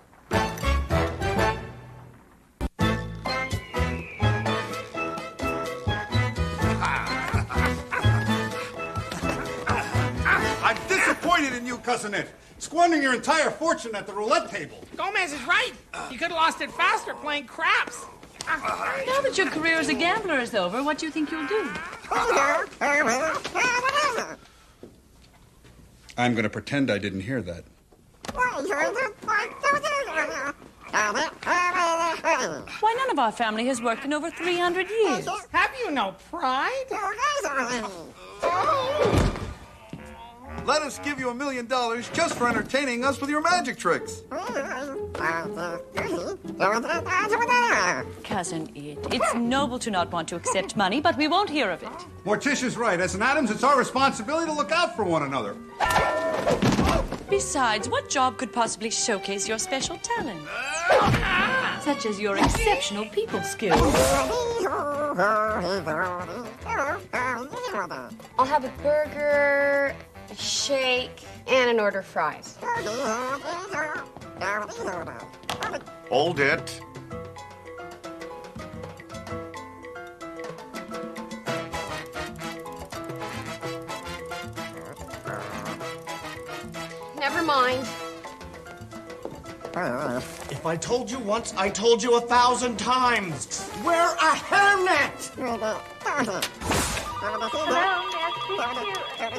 I'm disappointed in you, Cousin It. Squandering your entire fortune at the roulette table. Gomez is right. You could have lost it faster playing craps. Now that your career as a gambler is over, what do you think you'll do? I'm going to pretend I didn't hear that. Why, none of our family has worked in over 300 years. Have you no pride? Let us give you $1 million just for entertaining us with your magic tricks. Cousin It, it's noble to not want to accept money, but we won't hear of it. Morticia's right. As an Addams, it's our responsibility to look out for one another. Besides, what job could possibly showcase your special talent? such as your exceptional people skills. I'll have a burger, a shake, and an order of fries. Hold it. Never mind. If I told you once, I told you 1,000 times. Wear a hairnet!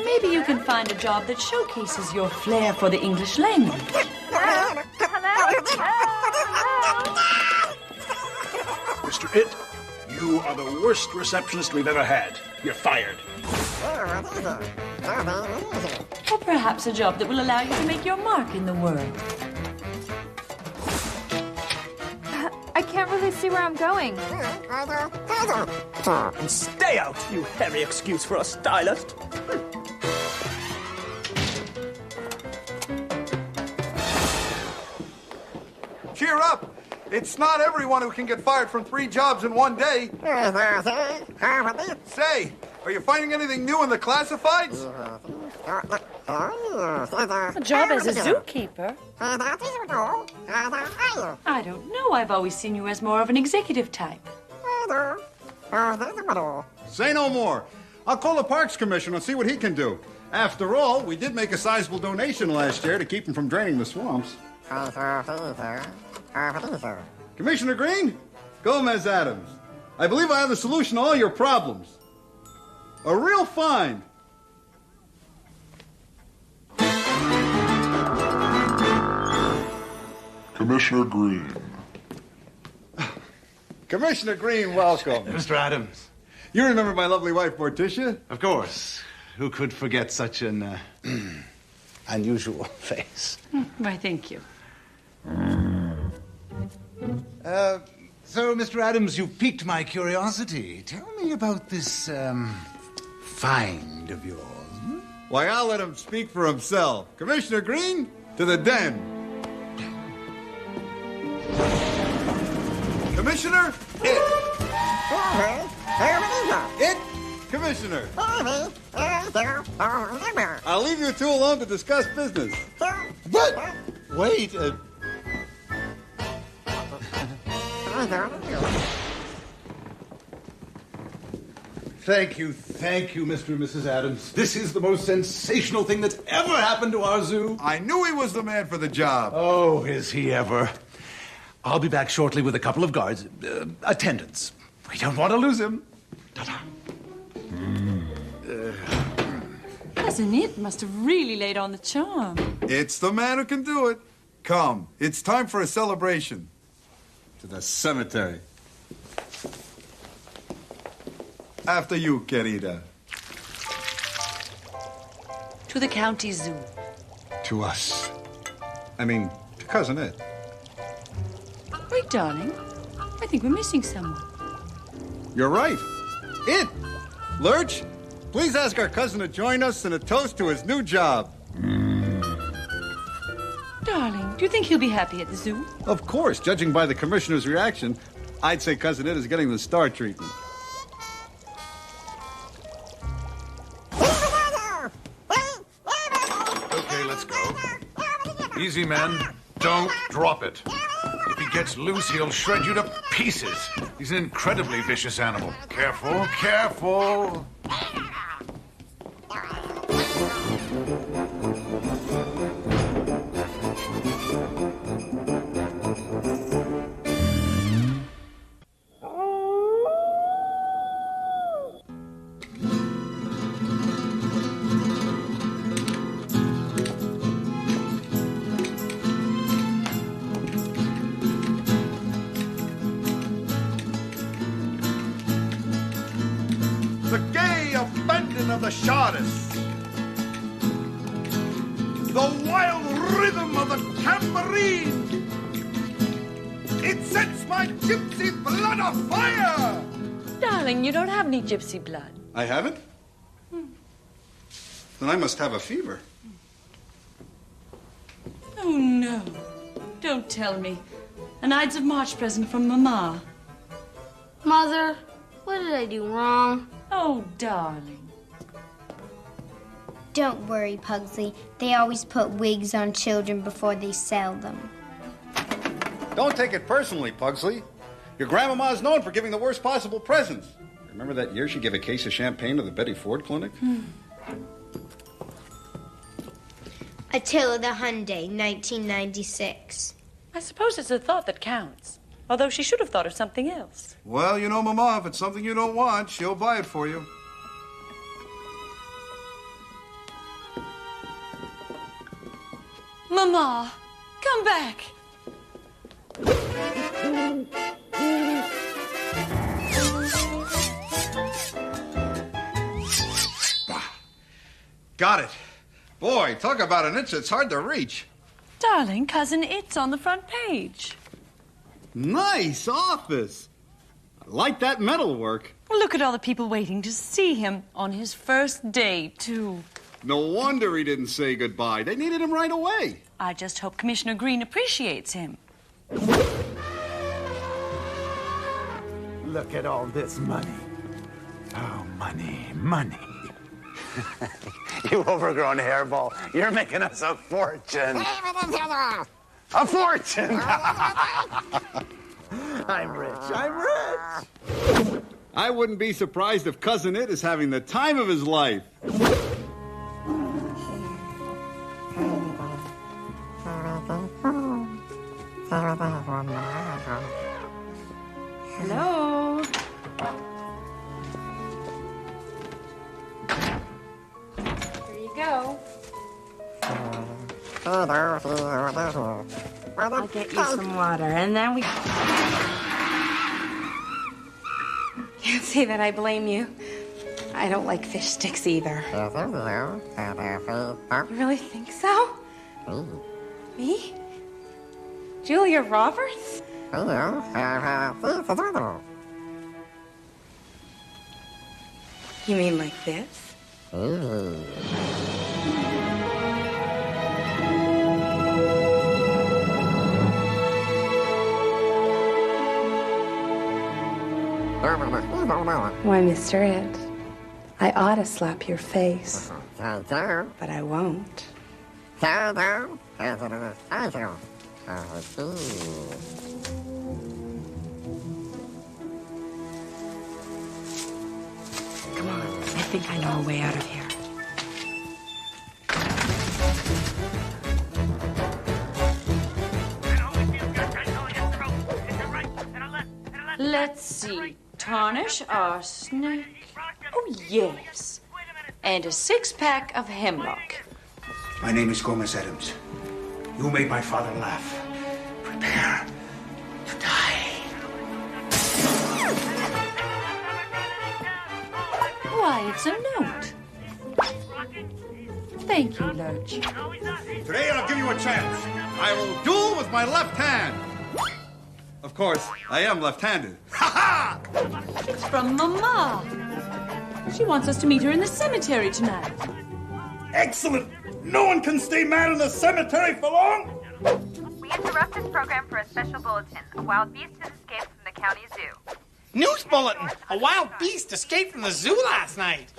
Maybe you can find a job that showcases your flair for the English language. Mr. It, you are the worst receptionist we've ever had. You're fired. Or perhaps a job that will allow you to make your mark in the world. I can't really see where I'm going. And stay out, you hairy excuse for a stylist. Cheer up! It's not everyone who can get fired from 3 jobs in one day. Say, are you finding anything new in the classifieds? A job as a zookeeper? I don't know. I've always seen you as more of an executive type. Say no more. I'll call the Parks Commissioner and see what he can do. After all, we did make a sizable donation last year to keep him from draining the swamps. Commissioner Green? Gomez Addams. I believe I have the solution to all your problems. A real find. Commissioner Green. Commissioner Green, welcome. Mr. Addams. You remember my lovely wife, Morticia? Of course. Who could forget such an unusual face? Why, thank you. So, Mr. Addams, you've piqued my curiosity. Tell me about this, find of yours. Why, I'll let him speak for himself. Commissioner Green, to the den. Commissioner, it. It, Commissioner. I'll leave you two alone to discuss business. But, wait, Thank you, Mr. and Mrs. Addams. This is the most sensational thing that's ever happened to our zoo. I knew he was the man for the job. Oh, is he ever? I'll be back shortly with a couple of guards, attendants. We don't want to lose him. Ta-ta. Cousin It must have really laid on the charm. It's the man who can do it. Come, it's time for a celebration. To the cemetery. After you, querida. To the county zoo. To us. I mean, to Cousin Ed. Wait, darling. I think we're missing someone. You're right. It. Lurch, please ask our cousin to join us in a toast to his new job. Darling, do you think he'll be happy at the zoo? Of course, judging by the commissioner's reaction, I'd say Cousin Ed is getting the star treatment. Okay, let's go. Easy, men. Don't drop it. If he gets loose, he'll shred you to pieces. He's an incredibly vicious animal. Careful, careful. The gay abandon of the Shardis. The wild rhythm of the tambourine. It sets my gypsy blood afire. Darling, you don't have any gypsy blood. I haven't? Then I must have a fever. Oh, no. Don't tell me. An Ides of March present from Mama. Mother, what did I do wrong? Oh, darling. Don't worry, Pugsley. They always put wigs on children before they sell them. Don't take it personally, Pugsley. Your grandmama's known for giving the worst possible presents. Remember that year she gave a case of champagne to the Betty Ford Clinic? Attila the Hyundai, 1996. I suppose it's a thought that counts. Although she should have thought of something else. Well, you know, Mama, if it's something you don't want, she'll buy it for you. Mama, come back. Got it. Boy, talk about an itch that's hard to reach. Darling, Cousin It's on the front page. Nice office. I like that metalwork. Well, look at all the people waiting to see him on his first day, too. No wonder he didn't say goodbye. They needed him right away. I just hope Commissioner Green appreciates him. Look at all this money. Oh, money, money. You overgrown hairball. You're making us a fortune. A fortune! I'm rich. I'm rich. I wouldn't be surprised if Cousin It is having the time of his life. Hello? Here you go. I'll get you some water, and then we... Can't say that I blame you. I don't like fish sticks either. You really think so? Me? Julia Roberts? You mean like this? Why, Mr. It, I ought to slap your face, but I won't. Come on, I think I know a way out of here. Let's see. Tarnish, arsenic. Oh, yes. And a 6-pack of hemlock. My name is Gomez Addams. You made my father laugh. Prepare to die. Why, it's a note. Thank you, Lurch. Today I'll give you a chance. I will duel with my left hand. Of course, I am left-handed. Ha ha! It's from Mama. She wants us to meet her in the cemetery tonight. Excellent! No one can stay mad in the cemetery for long! We interrupt this program for a special bulletin. A wild beast has escaped from the county zoo. News bulletin! A wild beast escaped from the zoo last night.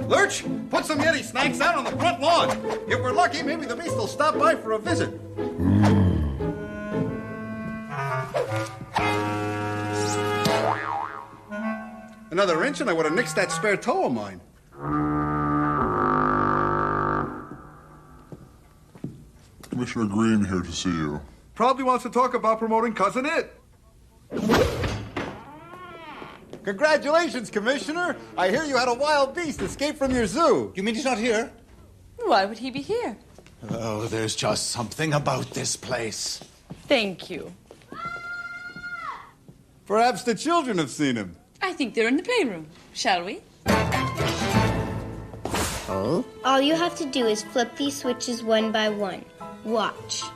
Lurch, put some Yeti snacks out on the front lawn. If we're lucky, maybe the beast will stop by for a visit. Another inch and I would have nixed that spare toe of mine. Commissioner Green here to see you. Probably wants to talk about promoting Cousin It. Congratulations, Commissioner. I hear you had a wild beast escape from your zoo. You mean he's not here? Why would he be here? Oh, there's just something about this place. Thank you. Perhaps the children have seen him. I think they're in the playroom. Shall we? Oh? All you have to do is flip these switches one by one. Watch. Go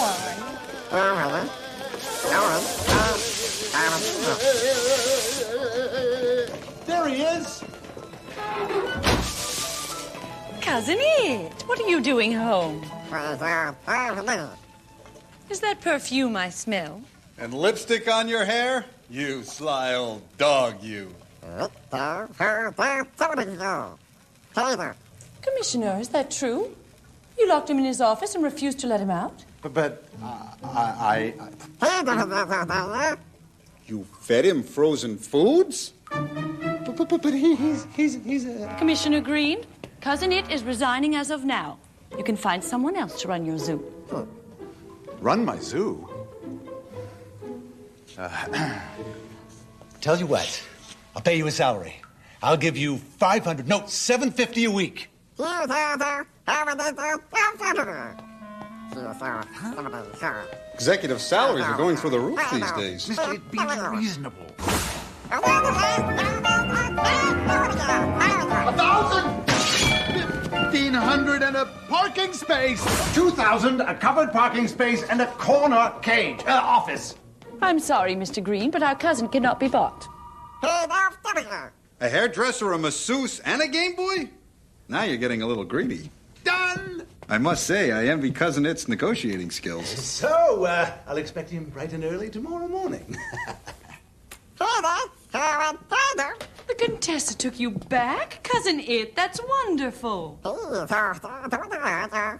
on. There he is. Cousin It, what are you doing home? Is that perfume I smell? And lipstick on your hair? You sly old dog, you. Commissioner, is that true? You locked him in his office and refused to let him out? But you fed him frozen foods? But he's Commissioner Green, Cousin It is resigning as of now. You can find someone else to run your zoo. Run my zoo? Tell you what, I'll pay you a salary. I'll give you 500, no, 750 a week. Executive salaries are going through the roof these days. Mr. It, be reasonable. 1,500 and a parking space. 2,000 a covered parking space and a corner cage office. I'm sorry, Mr. Green, but our cousin cannot be bought. A hairdresser, a masseuse, and a Game Boy? Now you're getting a little greedy. Done! I must say, I envy Cousin It's negotiating skills. So, I'll expect him bright and early tomorrow morning. The Contessa took you back? Cousin It, that's wonderful.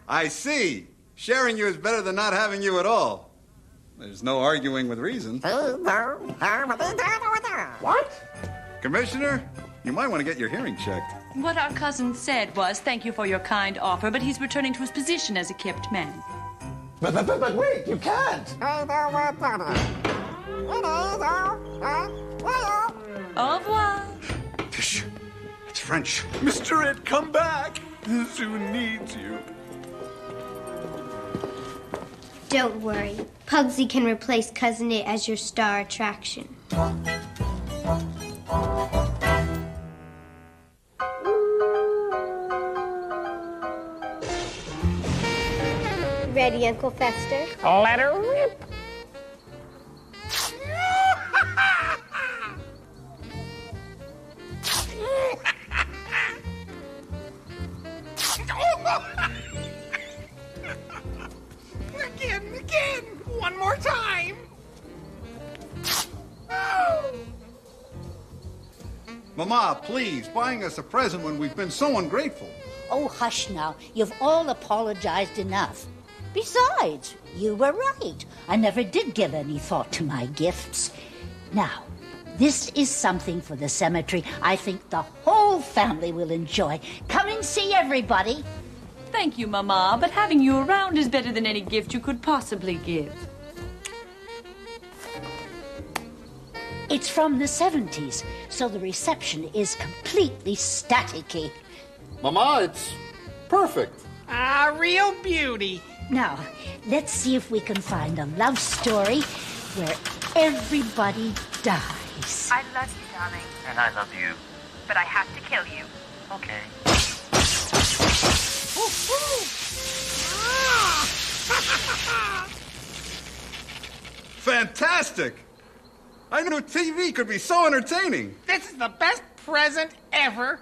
I see. Sharing you is better than not having you at all. There's no arguing with reason. What? Commissioner, you might want to get your hearing checked. What our cousin said was, thank you for your kind offer, but he's returning to his position as a kept man. But wait, you can't. Au revoir. Tish, it's French. Mr. It, come back. The zoo needs you. Don't worry. Pugsy can replace Cousin It as your star attraction. Ready, Uncle Fester? Let her rip. Again. One more time. Mama, please, buying us a present when we've been so ungrateful. Oh, hush now. You've all apologized enough. Besides, you were right. I never did give any thought to my gifts. Now, this is something for the cemetery I think the whole family will enjoy. Come and see everybody. Thank you, Mama, but having you around is better than any gift you could possibly give. It's from the 70s, so the reception is completely staticky. Mama, it's perfect. Ah, real beauty. Now, let's see if we can find a love story where everybody dies. I love you, darling. And I love you. But I have to kill you. Okay. Fantastic! I knew TV could be so entertaining. This is the best present ever.